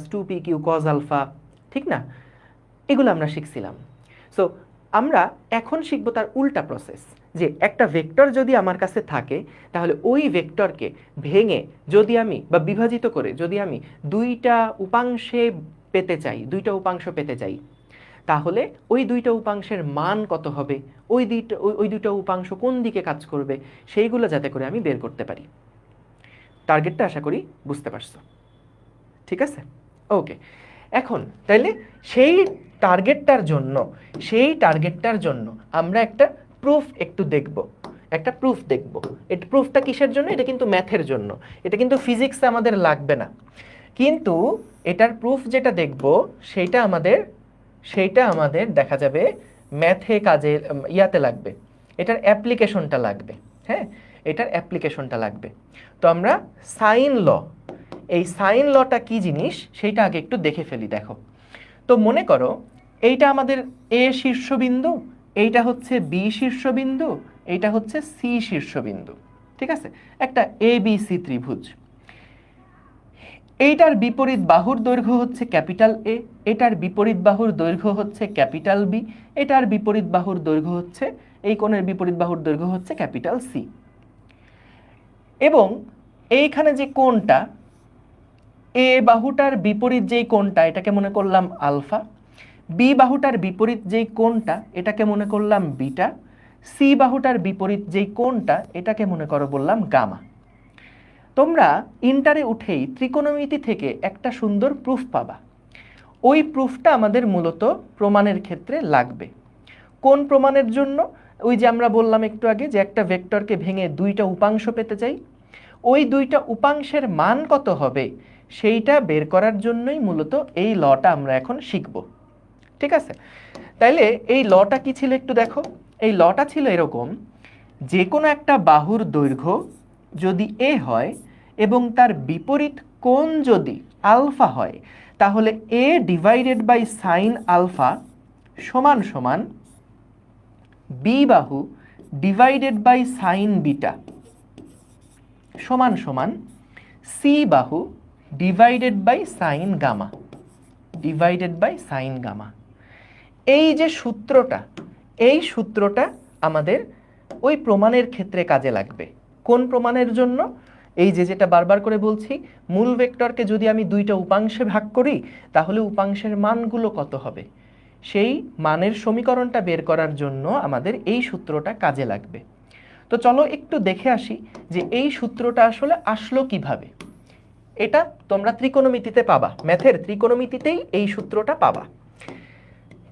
Speaker 2: + 2pq cos alpha, ঠিক না? এগুলো আমরা শিখছিলাম। সো আমরা এখন শিখব তার উল্টা প্রসেস, যে একটা ভেক্টর যদি আমার কাছে থাকে তাহলে ওই ভেক্টরকে ভেঙে যদি আমি বা বিভাজিত করে যদি আমি দুইটা উপাংশ পেতে চাই, তাহলে ওই দুইটা উপাংশের মান কত হবে, ওই দুইটা উপাংশ কোন দিকে কাজ করবে, সেইগুলো যাতে করে আমি বের করতে পারি। টার্গেটটা আশা করি বুঝতে পারছো, ঠিক আছে? ওকে, এখন তাইলে সেই টার্গেটটার জন্য আমরা একটা প্রুফ দেখব। এটা প্রুফটা কিসের জন্য? এটা কিন্তু ম্যাথের জন্য, এটা কিন্তু ফিজিক্সে আমাদের লাগবে না, কিন্তু এটার প্রুফ যেটা দেখব সেইটা আমাদের দেখা যাবে ম্যাথে কাজে ইয়াতে লাগবে, এটার অ্যাপ্লিকেশনটা লাগবে। হ্যাঁ, এটার অ্যাপ্লিকেশনটা লাগবে। তো আমরা এই সাইন লটা কি জিনিস সেইটা আগে একটু দেখে ফেলি। দেখো, তো মনে করো এইটা আমাদের এ শীর্ষবিন্দু, এইটা হচ্ছে বি শীর্ষবিন্দু, এইটা হচ্ছে সি শীর্ষবিন্দু, ঠিক আছে, একটা ABC ত্রিভুজ। এইটার বিপরীত বাহুর দৈর্ঘ্য হচ্ছে ক্যাপিটাল এ, এটার বিপরীত বাহুর দৈর্ঘ্য হচ্ছে ক্যাপিটাল বি, এটার বিপরীত বাহুর দৈর্ঘ্য হচ্ছে, এই কোণের বিপরীত বাহুর দৈর্ঘ্য হচ্ছে ক্যাপিটাল সি। এবং এইখানে যে কোণটা, এ বাহুটার বিপরীত যেই কোণটা এটাকে মনে করলাম আলফা, বি বাহুটার বিপরীত যেই কোণটা এটাকে মনে করলাম বিটা, সি বাহুটার বিপরীত যেই কোণটা এটাকে মনে করো বললাম গামা। তোমরা ইন্টারে উঠেই ত্রিকোণমিতি থেকে একটা সুন্দর প্রুফ পাবা। ওই প্রুফটা আমাদের মূলত প্রমাণের ক্ষেত্রে লাগবে। কোন প্রমাণের জন্য? ওই যে আমরা বললাম একটু আগে যে একটা ভেক্টরকে ভেঙে দুইটা উপাংশ পেতে চাই, ওই দুইটা উপাংশের মান কত হবে সেইটা বের করার জন্যই মূলত এই লটা আমরা এখন শিখব, ঠিক আছে? তাইলে এই লটা কি ছিল একটু দেখো। এই লটা ছিল এরকম, যে কোনো একটা বাহুর দৈর্ঘ্য যদি এ হয় এবং তার বিপরীত কোণ যদি আলফা হয়, তাহলে a / sin আলফা সমান সমান বি বাহু / sin বিটা সমান সমান সি বাহু / sin গামা। এই যে সূত্রটা, এই সূত্রটা আমাদের ওই প্রমাণের ক্ষেত্রে কাজে লাগবে। কোন প্রমাণের জন্য? এই যে যেটা বারবার করে বলছি, মূল ভেক্টরকে যদি আমি দুইটা উপাংশে ভাগ করি তাহলে উপাংশের মানগুলো কত হবে, সেই মানের সমীকরণটা বের করার জন্য আমাদের এই সূত্রটা কাজে লাগবে। তো চলো একটু দেখে আসি যে এই সূত্রটা আসলে আসলো কিভাবে। এটা তোমরা ত্রিকোণমিতিতে পাবা, ম্যাথের ত্রিকোণমিতিতেই এই সূত্রটা পাবা।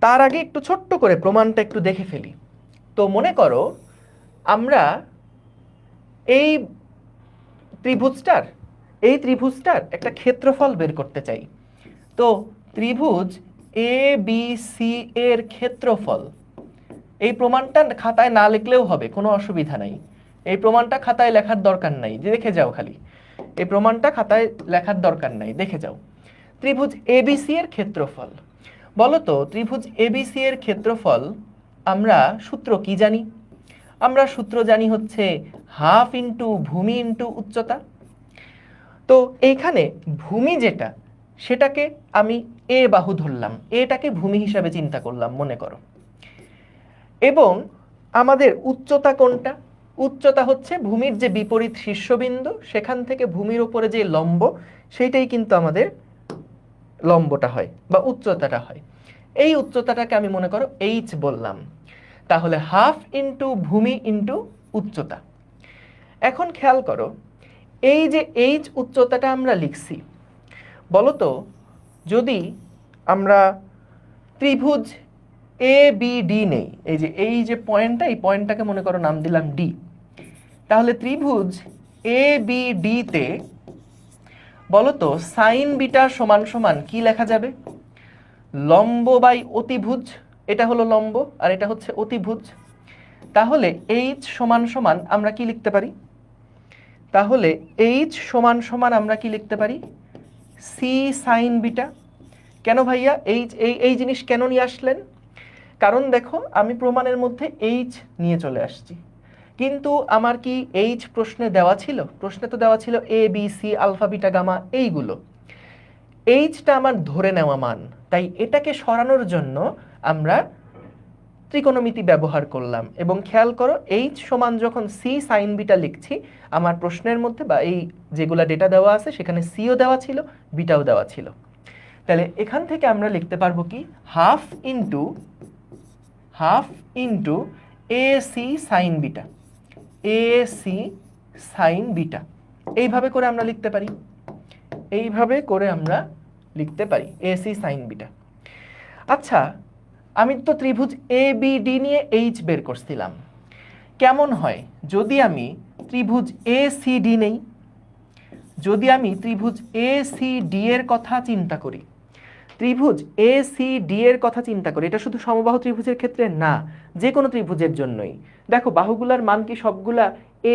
Speaker 2: তার আগে একটু ছোট্ট করে প্রমাণটা একটু দেখে ফেলি। তো মনে করো আমরা এই ত্রিভুজটার একটা ক্ষেত্রফল বের করতে চাই। তো ত্রিভুজ এ বি সি এর ক্ষেত্রফল, এই প্রমাণটা খাতায় না লিখলেও হবে, কোনো অসুবিধা নাই। এই প্রমাণটা খাতায় লেখার দরকার নাই, যে দেখে যাও খালি, এই প্রমাণটা খাতায় লেখার দরকার নাই, দেখে যাও। ত্রিভুজ এবিসি এর ক্ষেত্রফল, বলো তো ত্রিভুজ এবিসি এর ক্ষেত্রফল আমরা সূত্র কি জানি? আমরা সূত্র জানি হচ্ছে হাফ ইন্টু ভূমি ইন্টু উচ্চতা। তো এইখানে ভূমি যেটা, সেটাকে আমি এ বাহু ধরলাম, এটাকে ভূমি হিসাবে চিন্তা করলাম মনে করো। এবং আমাদের উচ্চতা কোনটা? উচ্চতা হচ্ছে ভূমির যে বিপরীত শীর্ষবিন্দু, সেখান থেকে ভূমির উপরে যে লম্ব, সেইটাই কিন্তু আমাদের লম্বটা হয় বা উচ্চতাটা হয়। এই উচ্চতাটাকে আমি মনে করো এইচ বললাম। তাহলে হাফ ইন্টু ভূমি ইন্টু উচ্চতা। এখন খেয়াল করো, এই যে এইচ উচ্চতাটা আমরা লিখছি, বলতো যদি আমরা ত্রিভুজ এ বি ডি নেই, এই যে পয়েন্টটা, এই পয়েন্টটাকে মনে করো নাম দিলাম ডি, তাহলে ত্রিভুজ এ বি ডি তে বলতো সাইন বিটা সমান সমান কি লেখা যাবে? লম্ব বাই অতিভুজ, এটা হলো লম্ব আর এটা হচ্ছে অতিভুজ। তাহলে এইচ সমান সমান আমরা কি লিখতে পারি? তাহলে এইচ সমান সমান আমরা কি লিখতে পারি? C sine beta. কেন ভাইয়া এই জিনিস কেন নিয়ে আসলেন? কারণ দেখো, আমি প্রমাণের মধ্যে এইচ নিয়ে চলে আসছি, কিন্তু আমার কি এইচ প্রশ্নে দেওয়া ছিল? প্রশ্নে তো দেওয়া ছিল A B C alpha beta gamma এইগুলো। এইচটা আমার ধরে নেওয়া মান, তাই এটাকে সরানোর জন্য আমরা ত্রিকোণমিতি ব্যবহার করলাম। এবং খেয়াল করো, এইচ সমান যখন সি সাইন বিটা লিখছি, আমার প্রশ্নের মধ্যে বা এই যেগুলা ডেটা দেওয়া আছে সেখানে সিও দেওয়া ছিল, বিটাও দেওয়া ছিল। তাহলে এখান থেকে আমরা লিখতে পারবো কি, half into A C sine beta, A C sine beta. এইভাবে করে আমরা লিখতে পারি, এইভাবে করে আমরা লিখতে পারি এ সি সাইন বিটা। আচ্ছা, আমি তো ত্রিভুজ এ বি ডি নিয়ে এইচ বের করছিলাম। কেমন হয় যদি আমি ত্রিভুজ এ সি ডি নেই? যদি আমি ত্রিভুজ এ সি ডি এর কথা চিন্তা করি, ত্রিভুজ এ সি ডি এর কথা চিন্তা করি, এটা শুধু সমবাহু ত্রিভুজের ক্ষেত্রে না, যে কোনো ত্রিভুজের জন্যই। দেখো, বাহুগুলার মান কি সবগুলা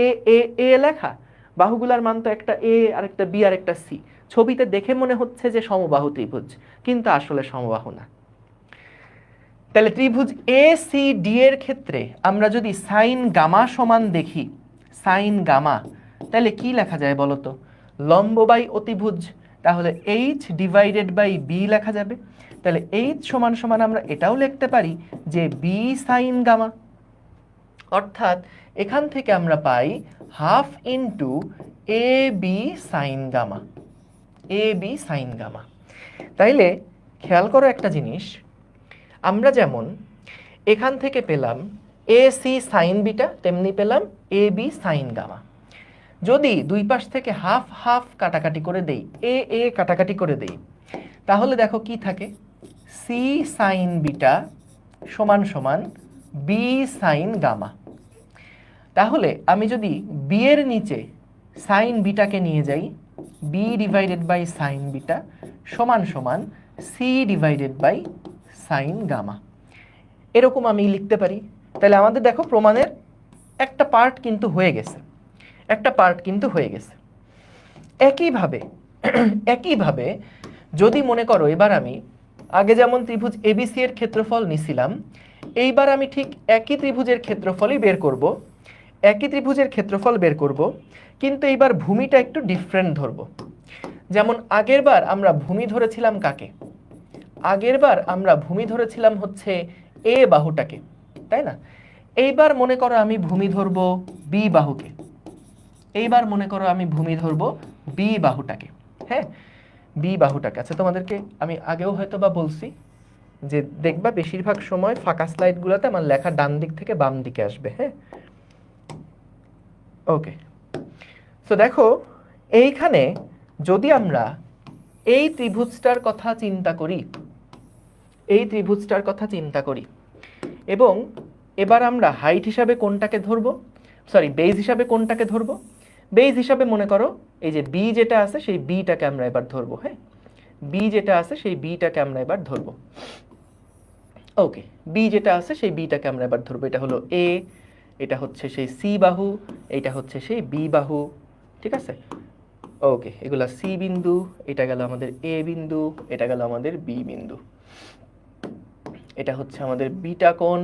Speaker 2: এ এ এ লেখা? বাহুগুলার মান তো একটা এ আর একটা বি আর একটা সি। ছবিতে দেখে মনে হচ্ছে যে সমবাহু ত্রিভুজ, কিন্তু আসলে সমবাহু না। তাহলে ত্রিভুজ এ সি ডি এর ক্ষেত্রে আমরা যদি সাইন গামা সমান দেখি, সাইন গামা, তাহলে কি লেখা যায় বলো তো? লম্ব বাই অতিভুজ, তাহলে এইচ ডিভাইডেড বাই বি লেখা যাবে। তাহলে এইচ সমান সমান আমরা এটাও লিখতে পারি যে বি সাইন গামা। অর্থাৎ এখান থেকে আমরা পাই half into A B sign gamma, A B sign gamma. তাইলে খেয়াল করো একটা জিনিস, আমরা যেমন এখান থেকে পেলাম এ সি সাইন বিটা, তেমনি পেলাম এ বি সাইন গামা। যদি দুই পাশ থেকে হাফ হাফ কাটাকাটি করে দেই, এ এ কাটাকাটি করে দেই, তাহলে দেখো কি থাকে, সি সাইন বিটা সমান সমান বি সাইন গামা। তাহলে আমি যদি বি এর নিচে সাইন বিটাকে নিয়ে যাই, B divided by sine beta সমান সমান C divided by sine gamma, এরকম আমি লিখতে পারি। তাহলে আমাদের দেখো প্রমাণের একটা পার্ট কিন্তু হয়ে গেছে, একটা পার্ট কিন্তু হয়ে গেছে। একইভাবে যদি মনে করো এবার আমি আগে যেমন ত্রিভুজ এবিসি এর ক্ষেত্রফল নিছিলাম, এইবার আমি ঠিক একই ত্রিভুজের ক্ষেত্রফলই বের করব, একই ত্রিভুজের ক্ষেত্রফল বের করব, কিন্তু এইবার ভূমিটা একটু ডিফারেন্ট ধরব। যেমন আগেরবার আমরা ভূমি ধরেছিলাম কাকে? আগেরবার আমরা ভূমি ধরেছিলাম হচ্ছে এ বাহুটাকে, তাই না? এইবার মনে করো আমি ভূমি ধরবো বি বাহুকে, এইবার মনে করো আমি ভূমি ধরবো বি বাহুটাকে। হ্যাঁ, বি বাহুটাকে। আচ্ছা, তোমাদেরকে আমি আগেও হয়তো বা বলছি যে দেখবা বেশিরভাগ সময় ফাঁকা স্লাইডগুলোতে আমার লেখা ডান দিক থেকে বাম দিকে আসবে। হ্যাঁ, ওকে। তো দেখো, এইখানে যদি আমরা এই ত্রিভুজটার কথা চিন্তা করি, এই ত্রিভুজটার কথা চিন্তা করি, এবং এবার আমরা হাইট হিসাবে কোনটাকে ধরবো, সরি বেজ হিসাবে কোনটাকে ধরবো? বেজ হিসাবে মনে করো এই যে বি যেটা আছে সেই বিটাকে আমরা এবার ধরবো। হ্যাঁ, বি যেটা আছে সেই বিটাকে আমরা এবার ধরবো। ওকে, বি যেটা আছে সেই বিটাকে আমরা এবার ধরবো। এটা হলো এ, এটা হচ্ছে সেই সি বাহু, এটা হচ্ছে সেই বি বাহু, ঠিক আছে। ওকে, এগুলা সি বিন্দু, এটা গেল আমাদের এ বিন্দু, এটা গেল আমাদের বি বিন্দু, এটা হচ্ছে আমাদের বিটা কোণ।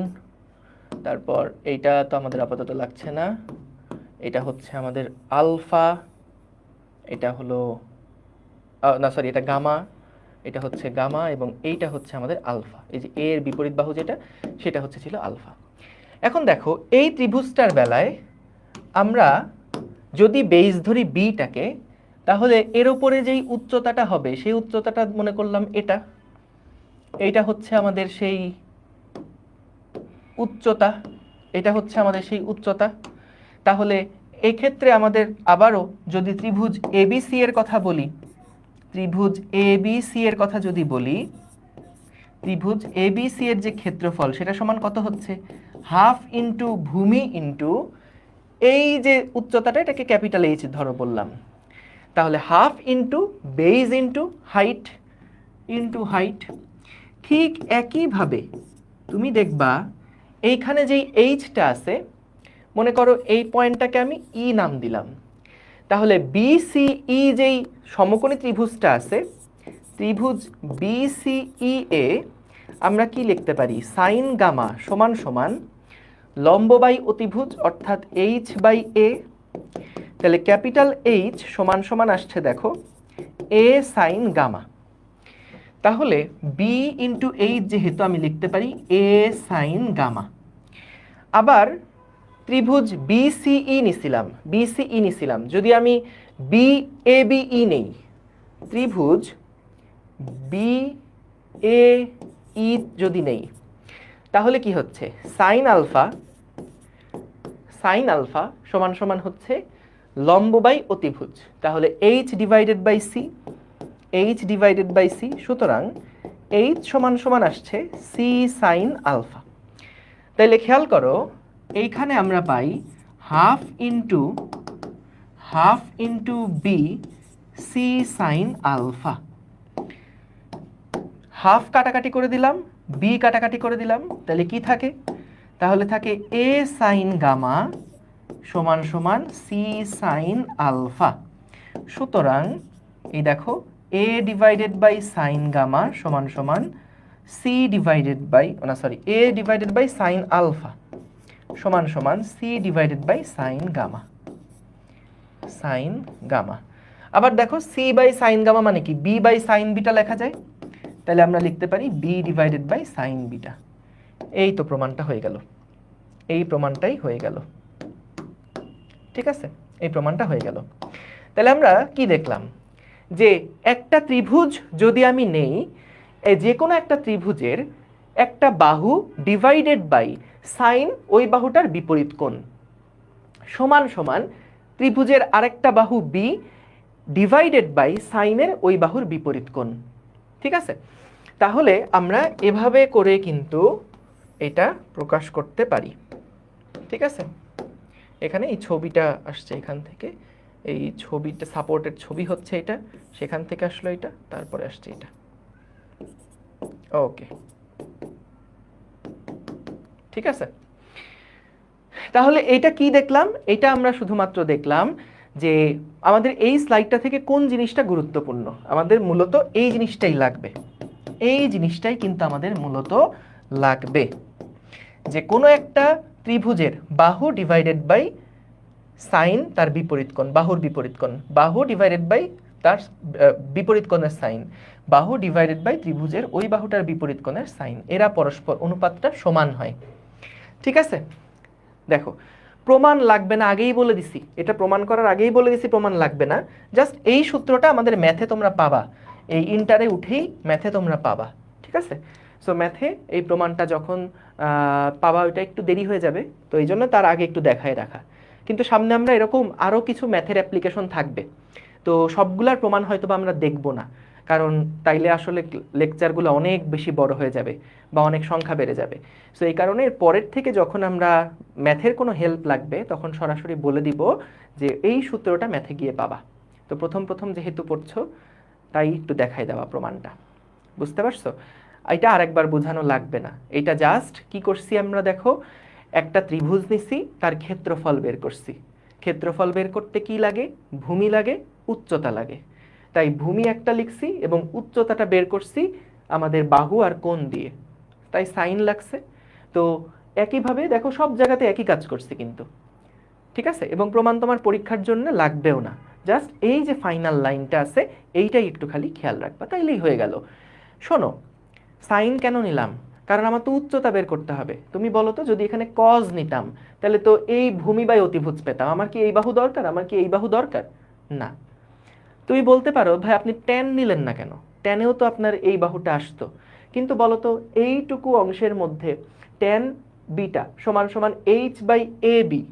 Speaker 2: তারপর এইটা তো আমাদের আপাতত লাগছে না, এটা হচ্ছে আমাদের আলফা, এটা হলো না সরি এটা গামা, এটা হচ্ছে গামা, এবং এইটা হচ্ছে আমাদের আলফা। এই যে এর বিপরীত বাহু যেটা, সেটা হচ্ছে ছিল আলফা। এখন দেখো এই ত্রিভুজটার বেলায় আমরা যদি বেস ধরি বিটাকে, তাহলে এর উপরে যেই উচ্চতাটা হবে সেই উচ্চতাটা মনে করলাম এটা, এইটা হচ্ছে আমাদের সেই উচ্চতা, এটা হচ্ছে আমাদের সেই উচ্চতা। তাহলে এই ক্ষেত্রে আমাদের আবারও যদি ত্রিভুজ এবিসি এর কথা বলি, ত্রিভুজ এবিসি এর কথা যদি বলি, ত্রিভুজ এবিসি এর যে ক্ষেত্রফল সেটা সমান কত হচ্ছে, হাফ ইন্টু ভূমি ইন্টু এই যে উচ্চতাটা, এটাকে ক্যাপিটাল এইচ ধরো বললাম, তাহলে half into base into height into height. ঠিক একইভাবে তুমি দেখবা এইখানে যেই এইচটা আছে, মনে করো এই পয়েন্টটাকে আমি ই নাম দিলাম, তাহলে বিসিই যেই সমকোণী ত্রিভুজটা আছে, ত্রিভুজ বিসিই এ আমরা কি লিখতে পারি, সাইন গামা সমান সমান লম্ব বাই অতিভুজ অর্থাৎ এইচ বাই এ। তাহলে ক্যাপিটাল এইচ সমান সমান আসছে দেখো এ সাইন গামা। তাহলে বি ইন্টু এইচ যেহেতু আমি লিখতে পারি এ সাইন গামা। আবার ত্রিভুজ বিসিই নিছিলাম, যদি আমি বি এ বিই নেই, ত্রিভুজ বি এ ই যদি নেই, তাহলে কি হচ্ছে সাইন আলফা সমান সমান হচ্ছে লম্ব বাই অতিভুজ, তাহলে এইচ ডিভাইডেড বাই সি, সুতরাং এইচ সমান সমান আসছে সি সাইন আলফা। তাইলে খেয়াল করো এইখানে আমরা পাই half into B C sine alpha. Half কাটাকাটি করে দিলাম, বি কাটাকাটি করে দিলাম, তাহলে কি থাকে, তাহলে থাকে এ সাইন গামা সমান সমান সি সাইন আলফা। সুতরাং এই দেখো A divided by sine gamma সমান সমান C divided by A divided by sine alpha সমান সমান C divided by sine gamma. আবার দেখো সি বাই সাইন গামা মানে কি, বি বাই সাইন বিটা লেখা যায়, তাহলে আমরা লিখতে পারি B divided by sine beta. এই তো প্রমাণটা হয়ে গেল, এই প্রমাণটাই হয়ে গেল, ঠিক আছে, এই প্রমাণটা হয়ে গেল। তাহলে আমরা কি দেখলাম, যে একটা ত্রিভুজ যদি আমি নেই, যে কোনো একটা ত্রিভুজের একটা বাহু ডিভাইডেড বাই সাইন ওই বাহুটার বিপরীত কোণ সমান সমান ত্রিভুজের আরেকটা বাহু বি ডিভাইডেড বাই সাইনের ওই বাহুর বিপরীত কোণ, ঠিক আছে। তাহলে আমরা এভাবে করে কিন্তু এটা প্রকাশ করতে পারি, ঠিক আছে। এখানে এই ছবিটা আসছে এখান থেকে, এই ছবিটা সাপোর্টের ছবি হচ্ছে এটা, সেখান থেকে আসলো এটা, তারপরে আসছে এটা। ওকে, ঠিক আছে। তাহলে এটা কি দেখলাম, এটা আমরা শুধুমাত্র দেখলাম যে আমাদের এই স্লাইডটা থেকে কোন জিনিসটা গুরুত্বপূর্ণ, আমাদের মূলত এই জিনিসটাই লাগবে, এই জিনিসটাই কিন্তু আমাদের মূলত লাগবে, যে কোনো একটা ত্রিভুজের বাহু ডিভাইডেড বাই সাইন তার বিপরীত কোণ, বাহুর বিপরীত কোণ, বাহু ডিভাইডেড বাই তার বিপরীত কোণের সাইন, বাহু ডিভাইডেড বাই ত্রিভুজের ওই বাহুটার বিপরীত কোণের সাইন, এরা পরস্পর অনুপাতটা সমান হয়, ঠিক আছে। দেখো প্রমাণ লাগবে না, আগেই বলে দিছি, এটা প্রমাণ করার আগেই বলে দিছি প্রমাণ লাগবে না, জাস্ট এই সূত্রটা আমাদের ম্যাথে তোমরা পাবা, এই ইন্টারে উঠেই ম্যাথে তোমরা পাবা, ঠিক আছে। সো ম্যাথে এই প্রমাণটা যখন পাবা ওইটা একটু দেরি হয়ে যাবে, তো এই জন্য তার আগে একটু দেখায় রাখা। কিন্তু সামনে আমরা এরকম আরও কিছু ম্যাথের অ্যাপ্লিকেশন থাকবে, তো সবগুলার প্রমাণ হয়তো বা আমরা দেখব না, কারণ তাইলে আসলে লেকচারগুলো অনেক বেশি বড় হয়ে যাবে বা অনেক সংখ্যা বেড়ে যাবে। সো এই কারণে পরের থেকে যখন আমরা ম্যাথের কোনো হেল্প লাগবে তখন সরাসরি বলে দিব যে এই সূত্রটা ম্যাথে গিয়ে পাবা। তো প্রথম যেহেতু পড়ছো, তাই একটু দেখাই দেওয়া প্রমাণটা। বুঝতে পারছো? এটা আরেকবার বোঝানো লাগবে না, এটা জাস্ট কি করছি আমরা দেখো, একটা ত্রিভুজ নিছি, তার ক্ষেত্রফল বের করছি। ক্ষেত্রফল বের করতে কি লাগে? ভূমি লাগে, উচ্চতা লাগে। তাই ভূমি একটা লিখছি এবং উচ্চতাটা বের করছি আমাদের বাহু আর কোণ দিয়ে, তাই সাইন লাগছে। তো একইভাবে দেখো সব জায়গাতে একই কাজ করছি কিন্তু, ঠিক আছে? এবং প্রমাণ তোমার পরীক্ষার জন্য লাগবেও না, জাস্ট এই যে ফাইনাল লাইনটা আছে এইটাই একটু খালি খেয়াল রাখবা, তাইলেই হয়ে গেল। শোনো, সাইন কেন নিলাম? কারণ আমার তো উচ্চতা বের করতে হবে। তুমি বলো তো, যদি এখানে কজ নিতাম তাহলে তো এই ভূমি বাই অতিভুজ পেতাম। আমার কি এই বাহু দরকার? আমার কি এই বাহু দরকার? না। তুমি বলতে পারো ভাই আপনি ট্যান নিলেন না কেন? ট্যানেও তো আপনার এই বাহুটা আসতো। কিন্তু বলো তো, এইটুকু অংশের মধ্যে ট্যান বিটা সমান সমান এইচ বাই এ বি।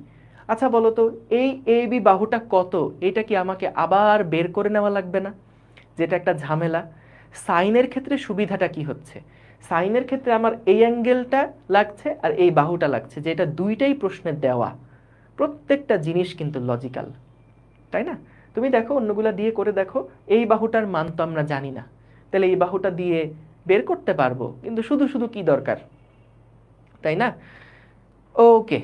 Speaker 2: আচ্ছা বলো তো, এই এ বি বাহুটা কত, এটা কি আমাকে আবার বের করে নেওয়া লাগবে না? যেটা একটা ঝামেলা। সাইনের ক্ষেত্রে সুবিধাটা কি হচ্ছে? সাইনের ক্ষেত্রে আমার এই অ্যাঙ্গেলটা লাগছে আর এই বাহুটা লাগছে, যেটা দুইটাই প্রশ্নের দেওয়া। প্রত্যেকটা জিনিস কিন্তু লজিক্যাল, তাই না? তুমি দেখো অন্যগুলা দিয়ে করে দেখো, এই বাহুটার মান তো আমরা জানি না, তাহলে এই বাহুটা দিয়ে বের করতে পারবো, কিন্তু শুধু শুধু কি দরকার, তাই না? ওকে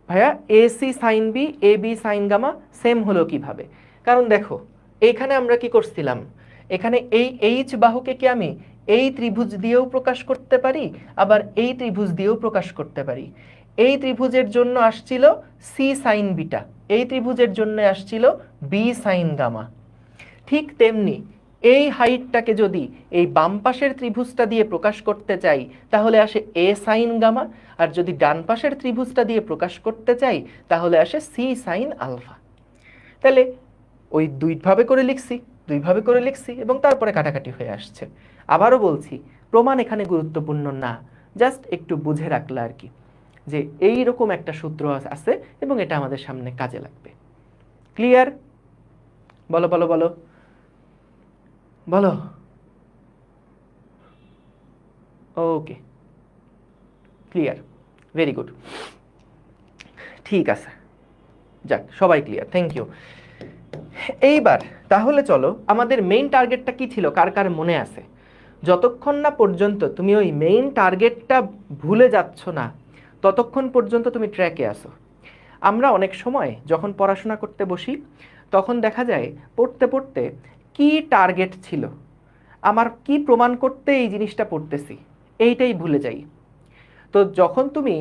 Speaker 2: ভাইয়া, AC sign B A B sign gamma same হলো কিভাবে? কারণ দেখো এইখানে আমরা কি করছিলাম, এখানে এই এইচ বাহুকে কি আমি এই ত্রিভুজ দিয়েও প্রকাশ করতে পারি, আবার এই ত্রিভুজ দিয়েও প্রকাশ করতে পারি। এই ত্রিভুজের জন্য আসছিল সি সাইন বিটা, এই ত্রিভুজের জন্য আসছিল বি সাইন গামা। ঠিক তেমনি এই হাইটটাকে যদি এই বাম পাশের ত্রিভুজটা দিয়ে প্রকাশ করতে চাই তাহলে আসে এ সাইন গামা, আর যদি ডান পাশের ত্রিভুজটা দিয়ে প্রকাশ করতে চাই তাহলে আসে সি সাইন আলফা। তাহলে ওই দুইভাবে করে লিখছি এবং তারপরে কাটাকাটি হয়ে আসছে। আবারও বলছি, প্রমাণ এখানে গুরুত্বপূর্ণ না, জাস্ট একটু বুঝে রাখলে আর কি, যে এই রকম একটা সূত্র আছে এবং এটা আমাদের সামনে কাজে লাগবে। ক্লিয়ার? বলো বলো বলো বলো। ওকে, ক্লিয়ার, ভেরি গুড, ঠিক আছে, যাক সবাই ক্লিয়ার, থ্যাংক ইউ। এইবার তাহলে চলো, আমাদের মেইন টার্গেটটা কি ছিল কার কার মনে আছে? যতক্ষণ না পর্যন্ত তুমি ওই মেইন টার্গেটটা ভুলে যাচ্ছ না ততক্ষণ পর্যন্ত তুমি ট্র্যাকে আসো। আমরা অনেক সময় যখন পড়াশোনা করতে বসি তখন দেখা যায় পড়তে পড়তে কি টার্গেট ছিল, আমার কি প্রমাণ করতে এই জিনিসটা পড়তেছি, এইটাই ভুলে যাই। তো যখন তুমি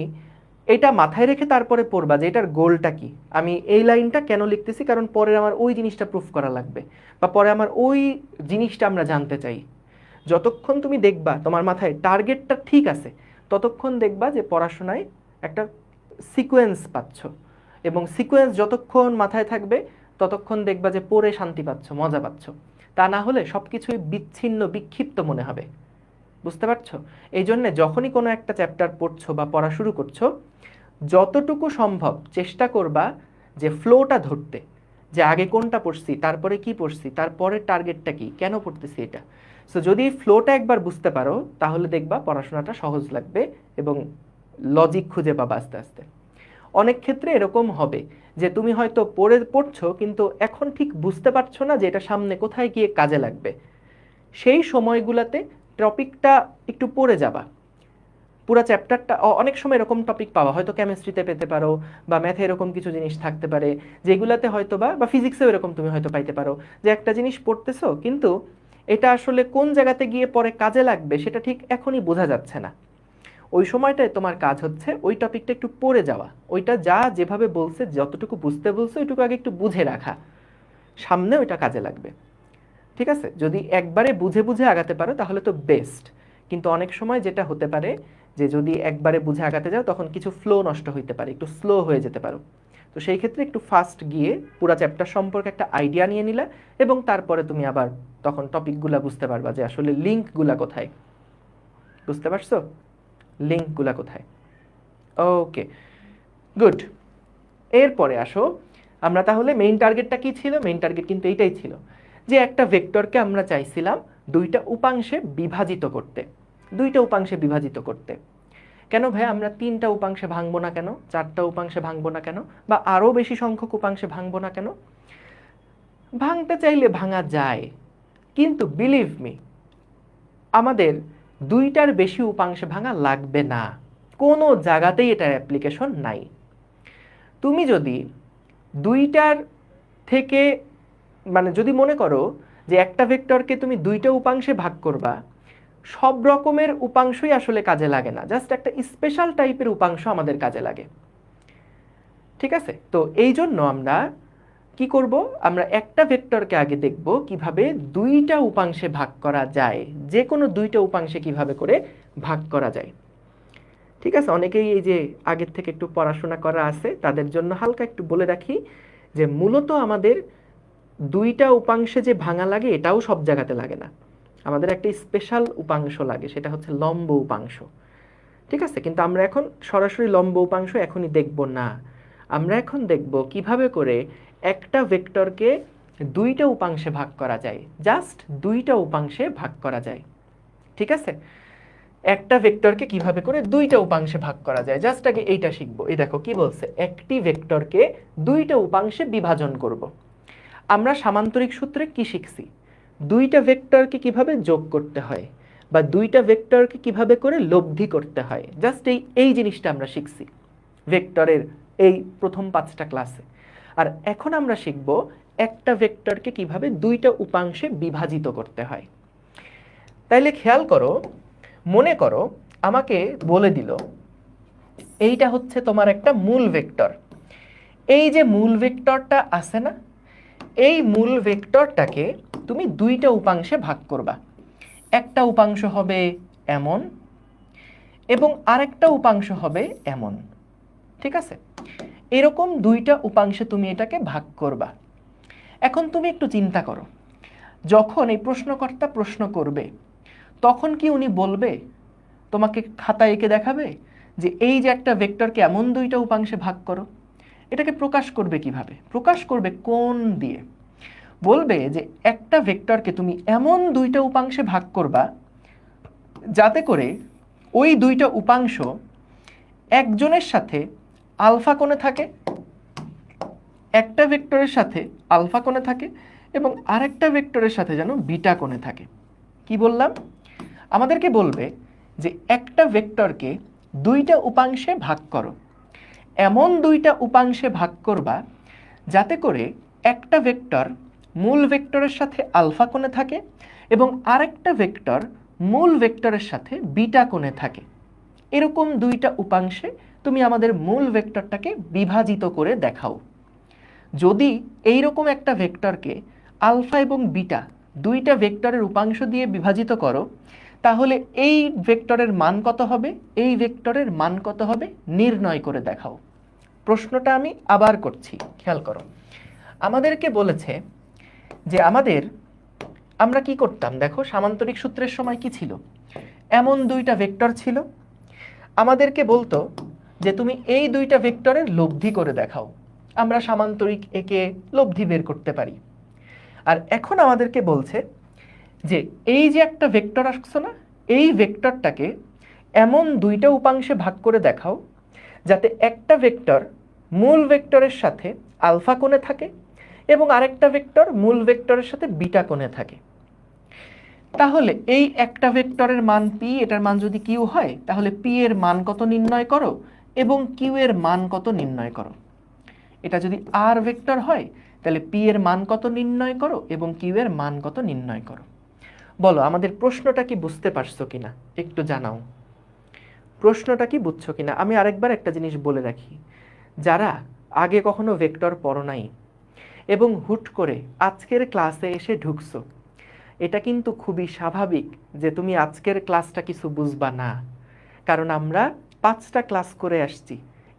Speaker 2: এটা মাথায় রেখে তারপরে পড়বা যে এটার গোলটা কি, আমি এই লাইনটা কেন লিখতেছি, কারণ পরে আমার ওই জিনিসটা প্রুফ করা লাগবে, বা পরে আমার ওই জিনিসটা আমরা জানতে চাই। যতক্ষণ তুমি দেখবা তোমার মাথায় টার্গেটটা ঠিক আছে ততক্ষণ দেখবা যে পড়াশোনায় একটা সিকোয়েন্স পাচ্ছ, এবং সিকোয়েন্স যতক্ষণ মাথায় থাকবে ততক্ষণ দেখবা যে পড়ে শান্তি পাচ্ছ, মজা পাচ্ছ। তা না হলে সব কিছুই বিচ্ছিন্ন বিক্ষিপ্ত মনে হবে। বুঝতে পারছো? এই জন্যে যখনই কোনো একটা চ্যাপ্টার পড়ছো বা পড়া শুরু করছো, যতটুকু সম্ভব চেষ্টা করবা যে ফ্লোটা ধরতে, যে আগে কোনটা পড়ছি, তারপরে কি পড়ছি, তারপরে টার্গেটটা কি, কেন পড়তেছি এটা। সো যদি ফ্লোটা একবার বুঝতে পারো তাহলে দেখবা পড়াশোনাটা সহজ লাগবে এবং লজিক খুঁজে পাবা আস্তে আস্তে। অনেক ক্ষেত্রে এরকম হবে যে তুমি হয়তো পড়ছো কিন্তু এখন ঠিক বুঝতে পারছো না যে এটা সামনে কোথায় গিয়ে কাজে লাগবে। সেই সময়গুলোতে টপিকটা একটু পড়ে যাবা, পুরো চ্যাপ্টারটা। অনেক সময় এরকম টপিক পাওয়া, হয়তো কেমিস্ট্রিতে পেতে পারো বা ম্যাথে এরকম কিছু জিনিস থাকতে পারে যেগুলাতে হয়তো বা ফিজিক্সেও এরকম তুমি হয়তো পাইতে পারো, যে একটা জিনিস পড়তেছো কিন্তু এটা আসলে কোন জায়গাতে গিয়ে পরে কাজে লাগবে সেটা ঠিক এখনই বোঝা যাচ্ছে না। ওই সময়টায় তোমার কাজ হচ্ছে ওই টপিকটা একটু পড়ে যাওয়া, ওইটা যা যেভাবে বলছে, যতটুকু বুঝতে বলছে ওইটুকু আগে একটু বুঝে রাখা, সামনে ওইটা কাজে লাগবে। ঠিক আছে? যদি একবারে বুঝে বুঝে আগাতে পারো তাহলে তো বেস্ট। কিন্তু অনেক সময় যেটা হতে পারে যে যদি একবারে বুঝে আগাতে যাও তখন কিছু ফ্লো নষ্ট হইতে পারে, একটু স্লো হয়ে যেতে পারো। তো সেই ক্ষেত্রে একটু ফাস্ট গিয়ে পুরো চ্যাপ্টার সম্পর্কে একটা আইডিয়া নিয়ে নিলা এবং তারপরে তুমি আবার তখন টপিকগুলা বুঝতে পারবা যে আসলে লিঙ্কগুলা কোথায়। বুঝতে পারছো? লিঙ্কগুলা কোথায়? ওকে, গুড। এরপরে আসো, আমরা তাহলে মেইন টার্গেটটা কি ছিল? মেইন টার্গেট কিন্তু এইটাই ছিল যে একটা ভেক্টরকে আমরা চাইছিলাম দুইটা উপাংশে বিভাজিত করতে। দুইটা উপাংশে বিভাজিত করতে কেন ভাই আমরা তিনটা উপাংশে ভাঙবো না কেন, চারটা উপাংশে ভাঙবো না কেন, বা আরো বেশি সংখ্যক উপাংশে ভাঙবো না কেন? ভাঙতে চাইলে ভাঙা যায়, কিন্তু বিলিভ মি, আমাদের দুইটার বেশি উপাংশে ভাঙা লাগবে না, কোনো জায়গাতেই এটার অ্যাপ্লিকেশন নাই। তুমি যদি দুইটার থেকে মানে যদি মনে করো যে একটা ভেক্টরকে তুমি দুইটা উপাংশে ভাগ করবা, সব রকমের উপাংশই আসলে কাজে লাগে না, জাস্ট একটা স্পেশাল টাইপের উপাংশ আমাদের কাজে লাগে। ঠিক আছে, তো এই জন্য আমরা কি করব, আমরা একটা ভেক্টরকে আগে দেখব কিভাবে দুইটা উপাংশে ভাগ করা যায়, যে কোনো দুইটা উপাংশে কিভাবে করে ভাগ করা যায়। ঠিক আছে, অনেকেই এই যে আগের থেকে একটু পড়াশোনা করা আছে তাদের জন্য হালকা একটু বলে রাখি যে মূলত আমাদের দুইটা উপাংশে যে ভাঙা লাগে এটাও সব জায়গাতে লাগে না, আমাদের একটা স্পেশাল উপাংশ লাগে, সেটা হচ্ছে লম্ব উপাংশ। ঠিক আছে, কিন্তু আমরা এখন সরাসরি লম্ব উপাংশ এখনই দেখব না, আমরা এখন দেখব কিভাবে করে একটা ভেক্টরকে দুইটা উপাংশে ভাগ করা যায়, জাস্ট দুইটা উপাংশে ভাগ করা যায়। ঠিক আছে, একটা ভেক্টরকে কিভাবে করে দুইটা উপাংশে ভাগ করা যায়, জাস্ট আগে এইটা শিখবো। এই দেখো কি বলছে, একটি ভেক্টরকে দুইটা উপাংশে বিভাজন করব। আমরা সামান্তরিক সূত্রে কি শিখছি, দুইটা ভেক্টরকে কিভাবে যোগ করতে হয় বা দুইটা ভেক্টরকে কিভাবে করে লব্ধি করতে হয়, জাস্ট এই জিনিসটা আমরা শিখছি ভেক্টরের এই প্রথম 5টা ক্লাসে। আর এখন আমরা শিখব একটা ভেক্টরকে কিভাবে দুইটা উপাংশে বিভাজিত করতে হয়। তাইলে খেয়াল করো, মনে করো আমাকে বলে দিল এইটা হচ্ছে তোমার একটা মূল ভেক্টর, এই যে মূল ভেক্টরটা আছে না, এই মূল ভেক্টরটাকে তুমি দুইটা উপাংশে ভাগ করবা, একটা উপাংশ হবে এমন এবং আরেকটা উপাংশ হবে এমন। ঠিক আছে, এরকম দুইটা উপাংশে তুমি এটাকে ভাগ করবা। এখন তুমি একটু চিন্তা করো, যখন এই প্রশ্নকর্তা প্রশ্ন করবে তখন কি উনি বলবে, তোমাকে খাতা এঁকে দেখাবে যে এই যে একটা ভেক্টরকে এমন দুইটা উপাংশে ভাগ করো? এটাকে প্রকাশ করবে কিভাবে? প্রকাশ করবে কোণ দিয়ে। বলবে যে একটা ভেক্টরকে তুমি এমন দুইটা উপাংশে ভাগ করবা যাতে করে ওই দুইটা উপাংশ একজনের সাথে আলফা কোণে থাকে, একটা ভেক্টরের সাথে আলফা কোণে থাকে এবং আরেকটা ভেক্টরের সাথে যেন বিটা কোণে থাকে। কি বললাম? আমাদেরকে বলবে যে একটা ভেক্টরকে দুইটা উপাংশে ভাগ করো, এমন দুইটা উপাংশে ভাগ করবা যাতে করে একটা ভেক্টর মূল ভেক্টরের সাথে আলফা কোণে থাকে এবং আরেকটা ভেক্টর মূল ভেক্টরের সাথে বিটা কোণে থাকে। এরকম দুইটা উপাংশে তুমি আমাদের মূল ভেক্টরটাকে বিভাজিত করে দেখাও। যদি এইরকম একটা ভেক্টরকে আলফা এবং বিটা দুইটা ভেক্টরের উপাংশ দিয়ে বিভাজিত করো, তাহলে এই ভেক্টরের মান কত হবে, এই ভেক্টরের মান কত হবে নির্ণয় করে দেখাও। প্রশ্নটা আমি আবার করছি, খেয়াল করো। আমাদেরকে বলেছে যে আমরা কি করতাম, দেখো সামান্তরিক সূত্রের সময় কি ছিল, এমন দুইটা ভেক্টর ছিল, আমাদেরকে বলতো যে তুমি এই দুইটা ভেক্টরের লব্ধি করে দেখাও, আমরা সামান্তরিক একে লব্ধি বের করতে পারি। আর এখন আমাদেরকে বলছে যে এই যে একটা ভেক্টর আসছে না, এই ভেক্টরটাকে এমন দুইটা উপাংশে ভাগ করে দেখাও যাতে একটা ভেক্টর মূল ভেক্টরের সাথে আলফা কোণে থাকে এবং আরেকটা ভেক্টর মূল ভেক্টরের সাথে বিটা কোণে থাকে। তাহলে এই একটা ভেক্টরের মান পি, এটার মান যদি কিউ হয় তাহলে পি এর মান কত নির্ণয় করো এবং কিউ এর মান কত নির্ণয় করো। এটা যদি আর ভেক্টর হয় তাহলে পি এর মান কত নির্ণয় করো এবং কিউ এর মান কত নির্ণয় করো। বলো আমাদের প্রশ্নটা কি বুঝতে পারছো কিনা, একটু জানাও প্রশ্নটা কি বুঝছো কিনা। আমি আরেকবার একটা জিনিস বলে রাখি, যারা আগে কখনো ভেক্টর পড়ো নাই এবং হুট করে আজকের ক্লাসে এসে ঢুকছো, এটা কিন্তু খুবই স্বাভাবিক যে তুমি আজকের ক্লাসটা কিছু বুঝবা না, কারণ আমরা 5টা ক্লাস করে আসছি,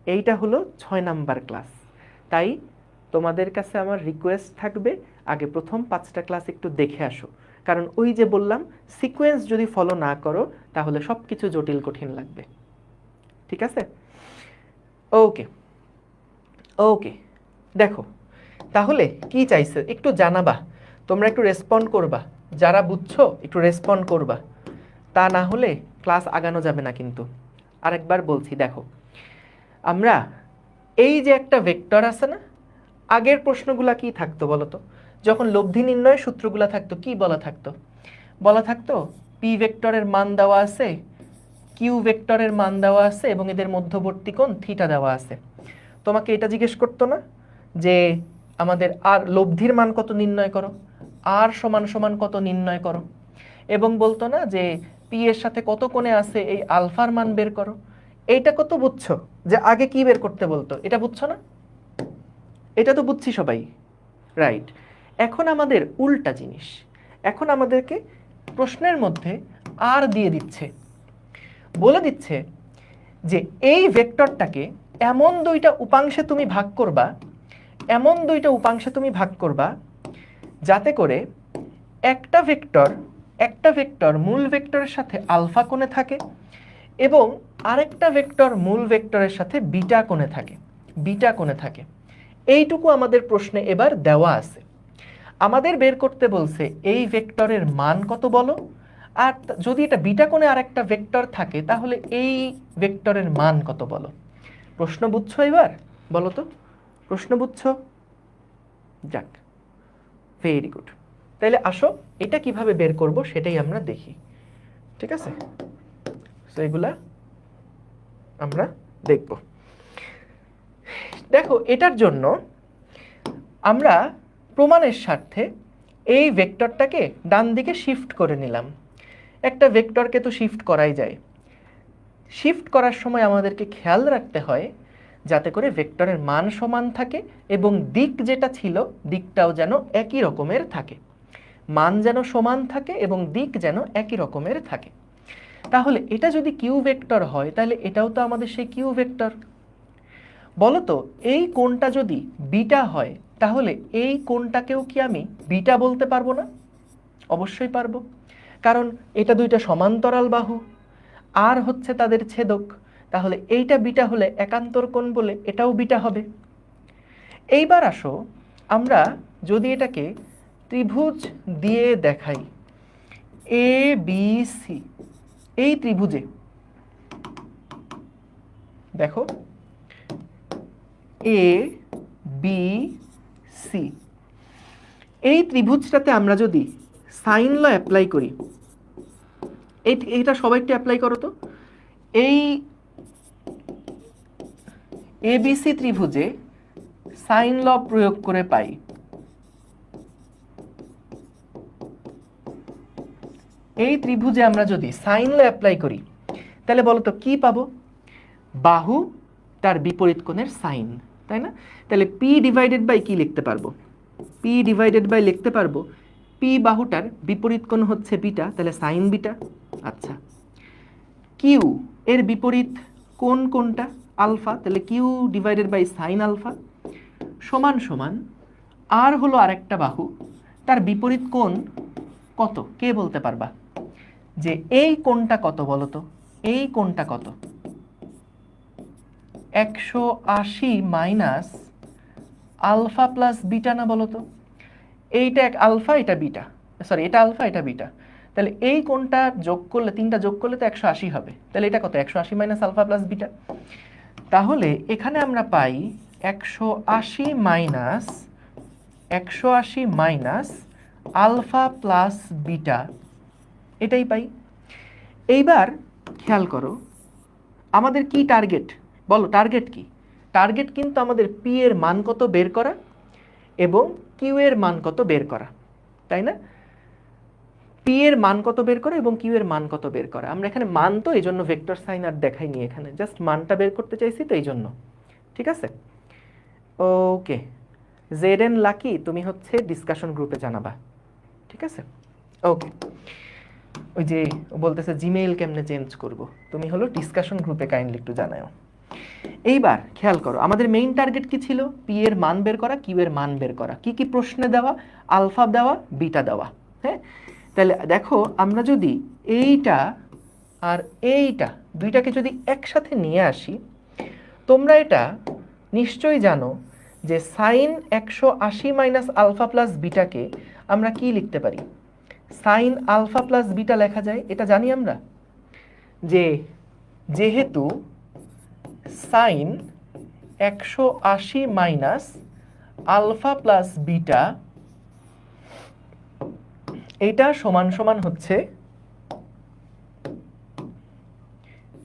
Speaker 2: এইটা হলো 6 নাম্বার ক্লাস। তাই তোমাদের কাছে আমার রিকোয়েস্ট থাকবে আগে প্রথম 5টা ক্লাস একটু দেখে আসো, কারণ ওই যে বললাম সিকোয়েন্স যদি ফলো না করো তাহলে সব কিছু জটিল কঠিন লাগবে। ঠিক আছে, ওকে ওকে। দেখো তাহলে কি চাইছে একটু জানাবা, তোমরা একটু রেসপন্ড করবা, যারা বুঝছো একটু রেসপন্ড করবা, তা না হলে ক্লাস আগানো যাবে না। কিন্তু আরেকবার বলছি, দেখো আমরা এই যে একটা ভেক্টর আছে না, আগের প্রশ্নগুলা কি থাকতো বলো তো, যখন লব্ধি নির্ণয় সূত্রগুলো থাকতো কি বলা থাকতো পি ভেক্টরের মান দেওয়া আছে, কিউ ভেক্টরের মান দেওয়া আছে এবং এদের মধ্যবর্তী কোণ থিটা দেওয়া আছে। তোমাকে এটা জিজ্ঞেস করতো না যে আমাদের আর লব্ধির মান কত নির্ণয় করো, আর সমান সমান কত নির্ণয় করো, এবং বলতো না যে পি এর সাথে কত কোণে আছে এই আলফার মান বের করো। এইটা কত বুঝছো যে আগে কি বের করতে বলতো, এটা বুঝছো না? এটা তো বুঝছি সবাই, রাইট? এখন আমাদের উল্টা জিনিস, এখন আমাদেরকে প্রশ্নের মধ্যে আর দিয়ে দিচ্ছে, বলে দিচ্ছে যে এই ভেক্টরটাকে এমন দুইটা উপাংশে তুমি ভাগ করবা, এমন দুইটা উপাংশে তুমি ভাগ করবা যাতে করে একটা ভেক্টর মূল ভেক্টরের সাথে আলফা কোণে থাকে এবং আরেকটা ভেক্টর মূল ভেক্টরের সাথে বিটা কোণে থাকে। এইটুকু আমাদের প্রশ্নে এবার দেওয়া আছে। আমাদের বের করতে বলছে এই ভেক্টরের মান কত বলো, আর যদি এটা বিটা কোণে আরেকটা ভেক্টর থাকে তাহলে এই ভেক্টরের মান কত বলো। প্রশ্ন বুঝছো এবার? বলো তো, প্রশ্ন বুঝছো? যাক, ভেরি গুড। তাহলে আসো এটা কিভাবে বের করব সেটাই আমরা দেখি, ঠিক আছে? তো এগুলা আমরা দেখব। দেখো, এটার জন্য আমরা প্রমাণের স্বার্থে এই ভেক্টরটাকে ডান দিকে শিফট করে নিলাম। একটা ভেক্টরকে তো শিফট করাই যায়। শিফট করার সময় আমাদেরকে খেয়াল রাখতে হয় যাতে করে ভেক্টরের মান সমান থাকে এবং দিক যেটা ছিল দিকটাও যেন একই রকমের থাকে, মান যেন সমান থাকে এবং দিক যেন একই রকমের থাকে। তাহলে এটা যদি কিউ ভেক্টর হয় তাহলে এটাও তো আমাদের সেই কিউ ভেক্টর। বলো তো, এই কোণটা যদি বিটা হয় তাহলে এই কোণটাকেও কি আমি বিটা বলতে পারবো না? অবশ্যই পারবো, কারণ এটা দুইটা সমান্তরাল বাহু আর হচ্ছে তাদের ছেদক। তাহলে এইটা বিটা হলে একান্তর কোণ বলে এটাও বিটা হবে। এইবার আসো আমরা যদি এটাকে ত্রিভুজ দিয়ে দেখাই, এ বি সি, এই ত্রিভুজে দেখো এ বি সি, এই ত্রিভুজটাতে আমরা যদি সাইন ল অ্যাপ্লাই করি, এইটা সবাই একটু অ্যাপ্লাই করো তো। এই এবিসি ত্রিভুজে সাইন ল প্রয়োগ করে পাই এই ত্রিভুজে আমরা যদি সাইন ল অ্যাপ্লাই করি তাহলে বলো তো কি পাবো? বাহু তার বিপরীত কোণের সাইন, তাই না? তাহলে পি ডিভাইডেড বাই কি লিখতে পারবো? পি ডিভাইডেড বাই লিখতে পারবো পি বাহুটার বিপরীত কোণ হচ্ছে বিটা, তাহলে সাইন বিটা। আচ্ছা, কিউ এর বিপরীত কোণ কোনটা? আলফা, তাহলে Q divided by sine alpha সমান সমান আর হলো আরেকটা বাহু, তার বিপরীত কোণ কত? কে বলতে পারবা যে এই কোণটা কত? বলো তো, এই কোণটা কত? 180 মাইনাস আলফা প্লাস বিটা না? বলো তো, এইটা এক আলফা, এটা বিটা, সরি এটা আলফা এটা বিটা, তাহলে এই কোণটা যোগ করলে, তিনটা যোগ করলে তো 180 হবে। তাহলে এটা কত? 180 মাইনাস আলফা প্লাস বিটা। তাহলে এখানে আমরা পাই 180 মাইনাস আলফা প্লাস বিটা, এটাই পাই। এইবার খেয়াল করো আমাদের কি টার্গেট? বলো টার্গেট কি? টার্গেট কিন্তু আমাদের পি এর মান কত বের করা এবং কিউ এর মান কত বের করা, তাই না? পি এর মান কত বের করা এবং কিউ এর মান কত বের করা। আমরা এখানে মান তো এই জন্য ভেক্টর সাইন আর দেখাইনি, এখানে জাস্ট মানটা বের করতে চাইছি তো এই জন্য, ঠিক আছে? ওকে, জেড এন লাকি তুমি হচ্ছে ডিসকাশন গ্রুপে জানাবা, ঠিক আছে? ওকে, ওই যে বলতেছে জিমেইল কেমনে চেঞ্জ করব, তুমি হলো ডিসকাশন গ্রুপে কাইন্ডলি একটু জানাও। এইবার খেয়াল করো আমাদের মেইন টার্গেট কি ছিল? পি এর মান বের করা, কিউ এর মান বের করা। কি কি প্রশ্নে দেওয়া? আলফা দেওয়া, বিটা দেওয়া। হ্যাঁ, তাহলে দেখো আমরা যদি এইটা আর এইটা দুইটাকে যদি একসাথে নিয়ে আসি, তোমরা এটা নিশ্চয়ই জানো যে সাইন 180 মাইনাস আলফা প্লাস বিটাকে আমরা কি লিখতে পারি? সাইন আলফা প্লাস বিটা লেখা যায়, এটা জানি আমরা। যে যেহেতু sine 180 minus alpha plus beta এটা সমান সমান হচ্ছে,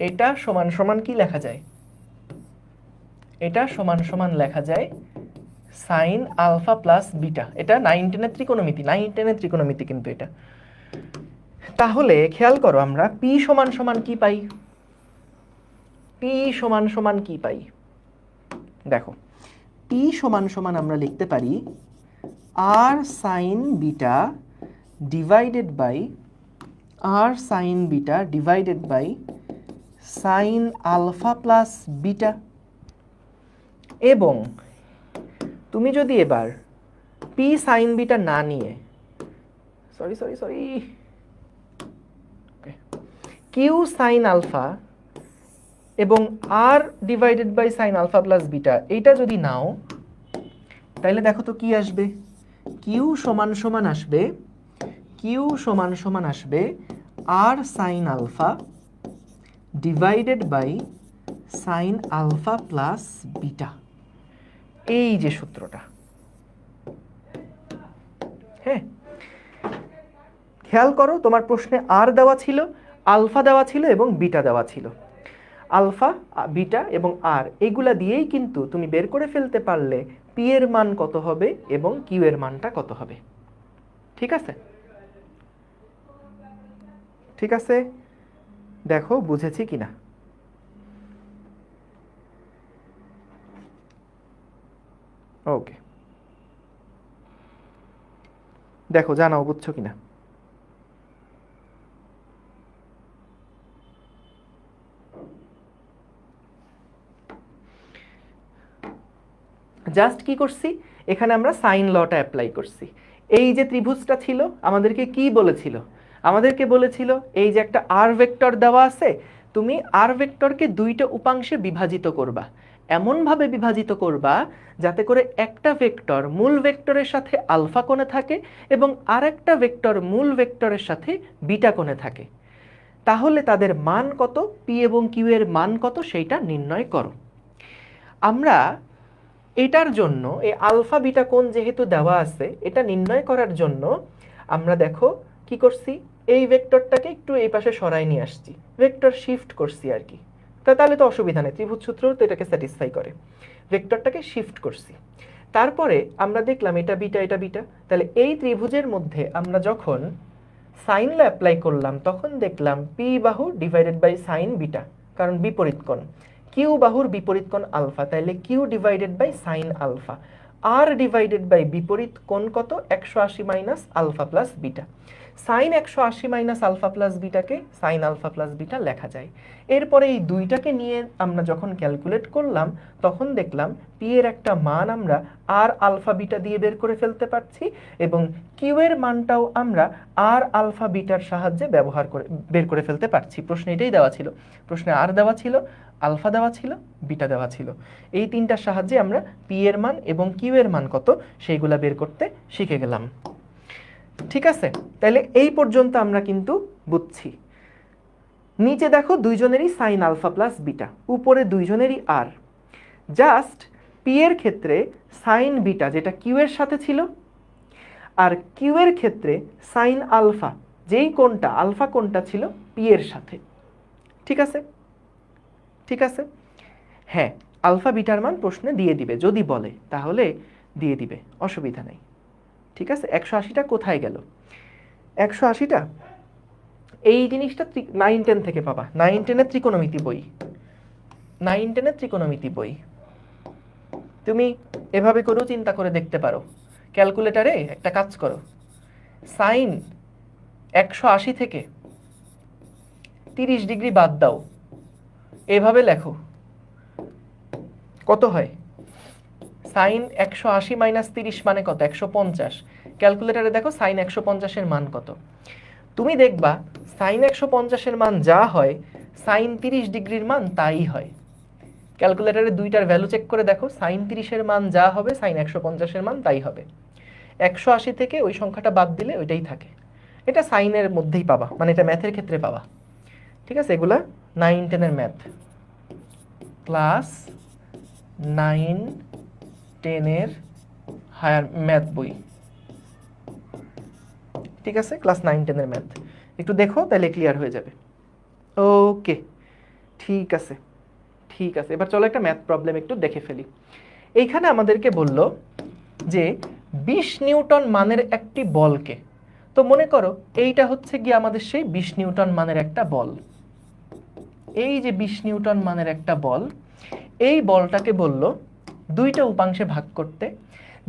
Speaker 2: এটা সমান সমান কি লেখা যায়? এটা সমান সমান লেখা যায় সাইন আলফা প্লাস বিটা। এটা 9, 10 এর ত্রিকোণমিতি, 9, 10 এর ত্রিকোণমিতি কিন্তু এটা। তাহলে খেয়াল করো আমরা পি সমান সমান কি পাই? পি সমান সমান কি পাই? দেখো পি সমান সমান আমরা লিখতে পারি আর সাইন বিটা ডিভাইডেড বাই আর sine beta divided by sine alpha plus beta. এবং তুমি যদি এবার পি সাইন বিটা না নিয়ে সরি কিউ সাইন আলফা এবং R divided by sine alpha plus beta এইটা যদি নাও, তাহলে দেখো তো কি আসবে? কিউ সমান সমান আসবে, কিউ সমান সমান আসবে আর sine alpha divided by sine alpha plus beta. এই যে সূত্রটা, হ্যাঁ খেয়াল করো তোমার প্রশ্নে আর দেওয়া ছিল, আলফা দেওয়া ছিল এবং বিটা দেওয়া ছিল। আলফা, বিটা এবং আর এগুলা দিয়েই কিন্তু তুমি বের করে ফেলতে পারলে পি এর মান কত হবে এবং কিউ এর মানটা কত হবে। ঠিক আছে? ঠিক আছে, দেখো বুঝেছি কিনা। ওকে, দেখো জানাও বুঝছো কিনা। জাস্ট কি করছি, এখানে আমরা সাইন লটা অ্যাপ্লাই করছি। এই যে ত্রিভুজটা ছিল আমাদেরকে কি বলেছিল? আমাদেরকে বলেছিল এই যে একটা আর ভেক্টর দেওয়া আছে, তুমি আর ভেক্টরকে দুইটা উপাংশে বিভাজিত করবা। এমনভাবে বিভাজিত করবা যাতে করে একটা ভেক্টর মূল ভেক্টরের সাথে আলফা কোণে থাকে এবং আরেকটা ভেক্টর মূল ভেক্টরের সাথে বিটা কোণে থাকে। তাহলে তাদের মান কত, পি এবং কিউ এর মান কত সেইটা নির্ণয় করো। আমরা এটার জন্য এই আলফা বিটা কোণ যেহেতু দেওয়া আছে, এটা নির্ণয় করার জন্য আমরা দেখো কি করছি, এই ভেক্টরটাকে একটু এই পাশে সরাই নিয়ে আসছি, ভেক্টর শিফট করছি আর কি। তাহলে তো অসুবিধা নেই, ত্রিভুজ সূত্র তো এটাকে স্যাটিসফাই করে। ভেক্টরটাকে শিফট করছি, তারপরে আমরা দেখলাম এটা বিটা এটা বিটা। তাহলে এই ত্রিভুজের মধ্যে আমরা যখন সাইন ল অ্যাপ্লাই করলাম তখন দেখলাম পি বাহু ডিভাইডেড বাই সাইন বিটা, কারণ বিপরীত কোণ। কিউ বাহুর বিপরীত কোণ আলফা, তাহলে Q divided by sine alpha. R divided by বিপরীত কোণ কত? 180 minus alpha plus beta. Sine 180 minus alpha plus বিটাকে সাইন আলফা প্লাস বিটা লেখা যায়। এরপরে এই দুইটাকে নিয়ে আমরা যখন ক্যালকুলেট করলাম তখন দেখলাম পি এর একটা মান আমরা আর আলফা বিটা দিয়ে বের করে ফেলতে পারছি এবং কিউ এর মানটাও আমরা আর আলফা বিটার সাহায্যে ব্যবহার করে বের করে ফেলতে পারছি। প্রশ্নে এটাই দেওয়া ছিল, প্রশ্নে আর দেওয়া ছিল, আলফা দেওয়া ছিল, বিটা দেওয়া ছিল। এই তিনটার সাহায্যে আমরা পি এর মান এবং কিউ এর মান কত সেইগুলা বের করতে শিখে গেলাম। ঠিক আছে, তাহলে এই পর্যন্ত আমরা কিন্তু বুঝছি। নিচে দেখো দুইজনেরই সাইন আলফা প্লাস বিটা, উপরে দুইজনেরই আর। জাস্ট পি এর ক্ষেত্রে সাইন বিটা যেটা কিউ এর সাথে ছিল, আর কিউ এর ক্ষেত্রে সাইন আলফা যেই কোণটা আলফা কোণটা ছিল পি এর সাথে। ঠিক আছে? ঠিক আছে, হ্যাঁ আলফা বিটার মান প্রশ্নে দিয়ে দিবে, যদি বলে তাহলে দিয়ে দিবে, অসুবিধা নেই। ঠিক আছে, 180টা কোথায় গেল? 180টা এই জিনিসটা 9, 10 থেকে পাবা, 9, 10 এর ত্রিকোণমিতি বই, 9, 10 এর ত্রিকোণমিতি বই। তুমি এভাবে করেও চিন্তা করে দেখতে পারো। ক্যালকুলেটারে একটা কাজ করো, সাইন 180 থেকে 30 ডিগ্রি বাদ দাও, এভাবে লেখো কত হয়? সাইন 180 মাইনাস 30 মানে কত? 150। ক্যালকুলেটারে দেখো সাইন 150 এর মান কত। তুমি দেখবা সাইন 150 এর মান যা হয় সাইন 30 ডিগ্রির মান তাই হয়। ক্যালকুলেটারে দুইটার ভ্যালু চেক করে দেখো, সাইন 30 এর মান যা হবে সাইন 150 এর মান তাই হবে। 180 থেকে ওই সংখ্যাটা বাদ দিলে ওইটাই থাকে। এটা সাইনের মধ্যেই পাবা, মানে এটা ম্যাথের ক্ষেত্রে পাবা। ঠিক আছে, এগুলা 9, 10 এর ম্যাথ, ক্লাস 9, 10 এর হায়ার ম্যাথ বই।
Speaker 1: ঠিক আছে, ক্লাস 9-10 এর ম্যাথ একটু দেখো, তাহলে ক্লিয়ার হয়ে যাবে। ওকে, ঠিক আছে ঠিক আছে, এবার চলো একটা ম্যাথ প্রবলেম একটু দেখে ফেলি। এইখানে আমাদেরকে বলল যে 20 নিউটন মানের একটি বলকে, তো মনে করো এইটা হচ্ছে গিয়ে আমাদের সেই 20 নিউটন মানের একটা বল। এই যে 20 নিউটন মানের একটা বল, এই বলটাকে বলল দুইটা উপাংশে ভাগ করতে,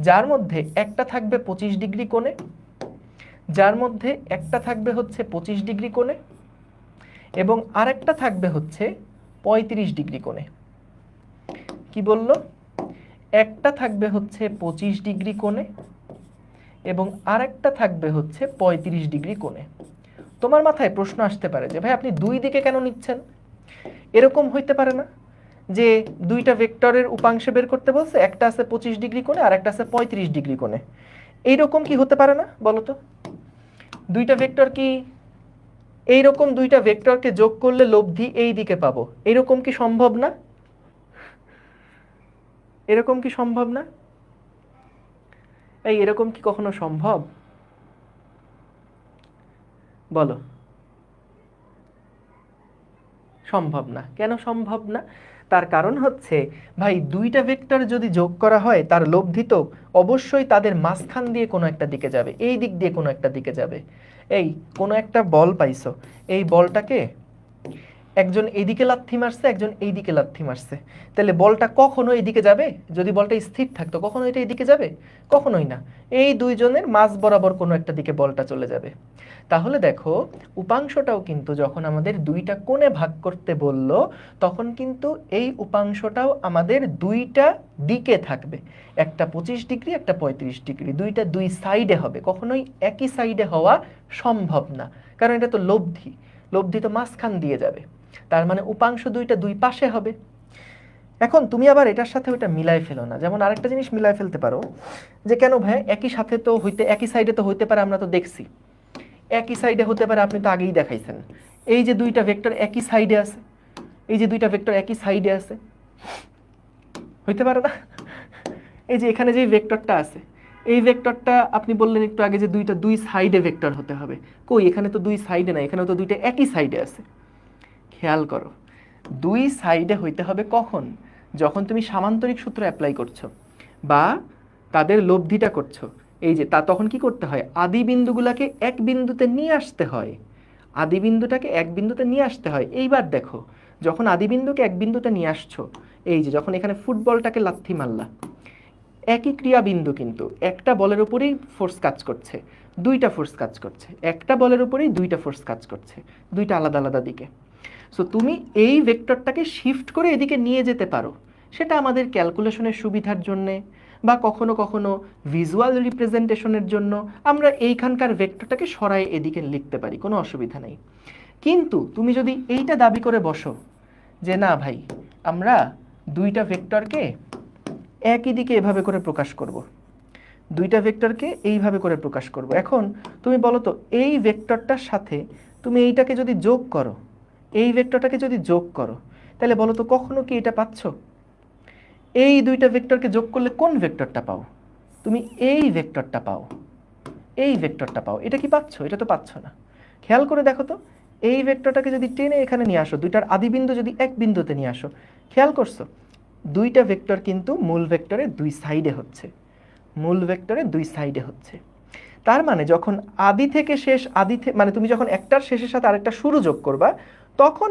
Speaker 1: যার মধ্যে একটা থাকবে 25 ডিগ্রি কোণে, যার মধ্যে একটা থাকবে হচ্ছে 25 ডিগ্রি কোণে, এবং আরেকটা থাকবে হচ্ছে 35 ডিগ্রি কোণে। কি বলল? একটা থাকবে হচ্ছে 25 ডিগ্রি কোণে এবং আরেকটা থাকবে হচ্ছে 35 ডিগ্রি কোণে। তোমার মাথায় প্রশ্ন আসতে পারে যে ভাই আপনি দুই দিকে কেন নিচ্ছেন? এরকম হইতে পারে না যে দুইটা ভেক্টরের উপাংশ বের করতে বলছে, একটা আছে 25 ডিগ্রি কোণে আর একটা আছে 35 ডিগ্রি কোণে, এইরকম কি হতে পারে না বলো তো? দুইটা ভেক্টর কি এইরকম দুইটা ভেক্টরকে যোগ করলে লব্ধি এই দিকে পাবো, এরকম কি সম্ভব না? এরকম কি সম্ভব না? এই এরকম কি কখনো সম্ভব? বলো। সম্ভব না। কেন সম্ভব না? তার কারণ হচ্ছে ভাই দুইটা ভেক্টর যদি যোগ করা হয় তার লব্ধি তো অবশ্যই তাদের মাঝখান দিয়ে কোনো একটা দিকে যাবে, এই দিক দিয়ে কোনো একটা দিকে যাবে। এই কোনো একটা বল পাইছো, এই বলটাকে একজন এইদিকে লাথি মারছে, একজন এইদিকে লাথি মারছে, তাহলে বলটা কখনো এইদিকে যাবে? যদি বলটা স্থির থাকতো কখনো এটা এইদিকে যাবে? কখনোই না। এই দুইজনের মাঝ বরাবর কোনো একটা দিকে বলটা চলে যাবে। তাহলে দেখো উপাংশটাও কিন্তু যখন আমাদের দুইটা কোণে ভাগ করতে বলল, তখন কিন্তু এই উপাংশটাও আমাদের দুইটা দিকে থাকবে, একটা 25 ডিগ্রি একটা 35 ডিগ্রি, দুইটা দুই সাইডে হবে, কখনোই একই সাইডে হওয়া সম্ভব না, কারণ এটা তো লব্ধি, লব্ধি তো মাঝখান দিয়ে যাবে, তার মানে উপাংশ দুইটা দুই পাশে হবে। এখন তুমি আবার এটার সাথে ওইটা মিলাই ফেলো না। যেমন আরেকটা জিনিস মিলাই ফেলতে পারো যে কেন ভাই একই সাথে তো হইতে, একই সাইডে তো হইতে পারে, আমরা তো দেখছি একই সাইডে হতে পারে, আপনি তো আগেই দেখাইছেন। এই যে দুইটা ভেক্টর একই সাইডে আছে, এই যে দুইটা ভেক্টর একই সাইডে আছে, হইতে পারে না? এই যে এখানে যে ভেক্টরটা আছে, এই ভেক্টরটা আপনি বললেন একটু আগে যে দুইটা দুই সাইডে ভেক্টর হতে হবে, কই এখানে তো দুই সাইডে না, এখানে তো দুইটা একই সাইডে আছে। খেয়াল করো, দুই সাইডে হইতে হবে কখন? যখন তুমি সামান্তরিক সূত্র অ্যাপ্লাই করছো বা তাদের লব্ধিটা করছো, এই যে তা তখন কি করতে হয়? আদি বিন্দুগুলোকে এক বিন্দুতে নিয়ে আসতে হয়, আদি বিন্দুটাকে এক বিন্দুতে নিয়ে আসতে হয়। এইবার দেখো যখন আদি বিন্দুকে এক বিন্দুতে নিয়ে আসছো, এই যে যখন এখানে ফুটবলটাকে লাথি মারলা, একই ক্রিয়া বিন্দু কিন্তু একটা বলের উপরেই ফোর্স কাজ করছে, দুইটা ফোর্স কাজ করছে, একটা বলের উপরেই দুইটা ফোর্স কাজ করছে, দুইটা আলাদা আলাদা দিকে। সো তুমি এই ভেক্টরটাকে শিফট করে এদিকে নিয়ে যেতে পারো, সেটা আমাদের ক্যালকুলেশনের সুবিধার জন্যে বা কখনো কখনো ভিজুয়াল রিপ্রেজেন্টেশনের জন্য আমরা এইখানকার ভেক্টরটাকে সরাই এদিকে লিখতে পারি, কোনো অসুবিধা নেই। কিন্তু তুমি যদি এইটা দাবি করে বসো যে না ভাই আমরা দুইটা ভেক্টরকে একই দিকে এভাবে করে প্রকাশ করব, দুইটা ভেক্টরকে এইভাবে করে প্রকাশ করব, এখন তুমি বলো তো এই ভেক্টরটার সাথে তুমি এইটাকে যদি যোগ করো, এই ভেক্টরটাকে যদি যোগ করো, তাহলে বলো তো কখনো কি এটা পাচ্ছ? এই দুইটা ভেক্টরকে যোগ করলে কোন ভেক্টরটা পাও? তুমি এই ভেক্টরটা পাও, এই ভেক্টরটা পাও, এটা কি পাচ্ছ? এটা তো পাচ্ছ না। খেয়াল করে দেখো তো, এই ভেক্টরটাকে যদি টেনে এখানে নিয়ে আসো, দুইটার আদিবিন্দু যদি এক বিন্দুতে নিয়ে আসো, খেয়াল করছো দুইটা ভেক্টর কিন্তু মূল ভেক্টরের দুই সাইডে হচ্ছে, মূল ভেক্টরের দুই সাইডে হচ্ছে। তার মানে যখন আদি থেকে শেষ, মানে তুমি যখন একটার শেষের সাথে আরেকটা শুরু যোগ করবা, তখন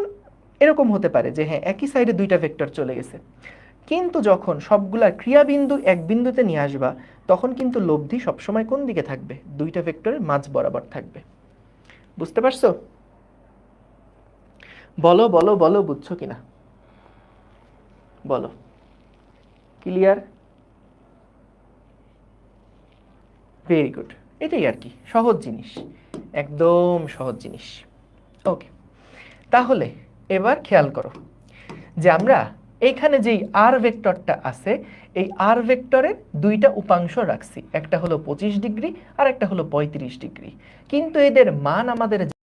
Speaker 1: এরকম হতে পারে যে হ্যাঁ একই সাইডে দুইটা ভেক্টর চলে গেছে। কিন্তু যখন সবগুলার ক্রিয়াবিন্দু এক বিন্দুতে নিয়ে আসবা, তখন কিন্তু লব্ধি সবসময় কোন দিকে থাকবে? দুইটা ভেক্টরের মাঝ বরাবর থাকবে। বুঝতে পারছো? বলো বলো বলো, বুঝছো কিনা বলো। ক্লিয়ার? Very good. এটাই আর কি, সহজ জিনিস, একদম সহজ জিনিস। ওকে, তাহলে এবার খেয়াল করো যে আমরা এইখানে যেই আর ভেক্টরটা আছে, এই আর ভেক্টরের দুইটা উপাংশ রাখছি, একটা হলো 25 ডিগ্রি আর একটা হলো 35 ডিগ্রি, কিন্তু এদের মান আমাদের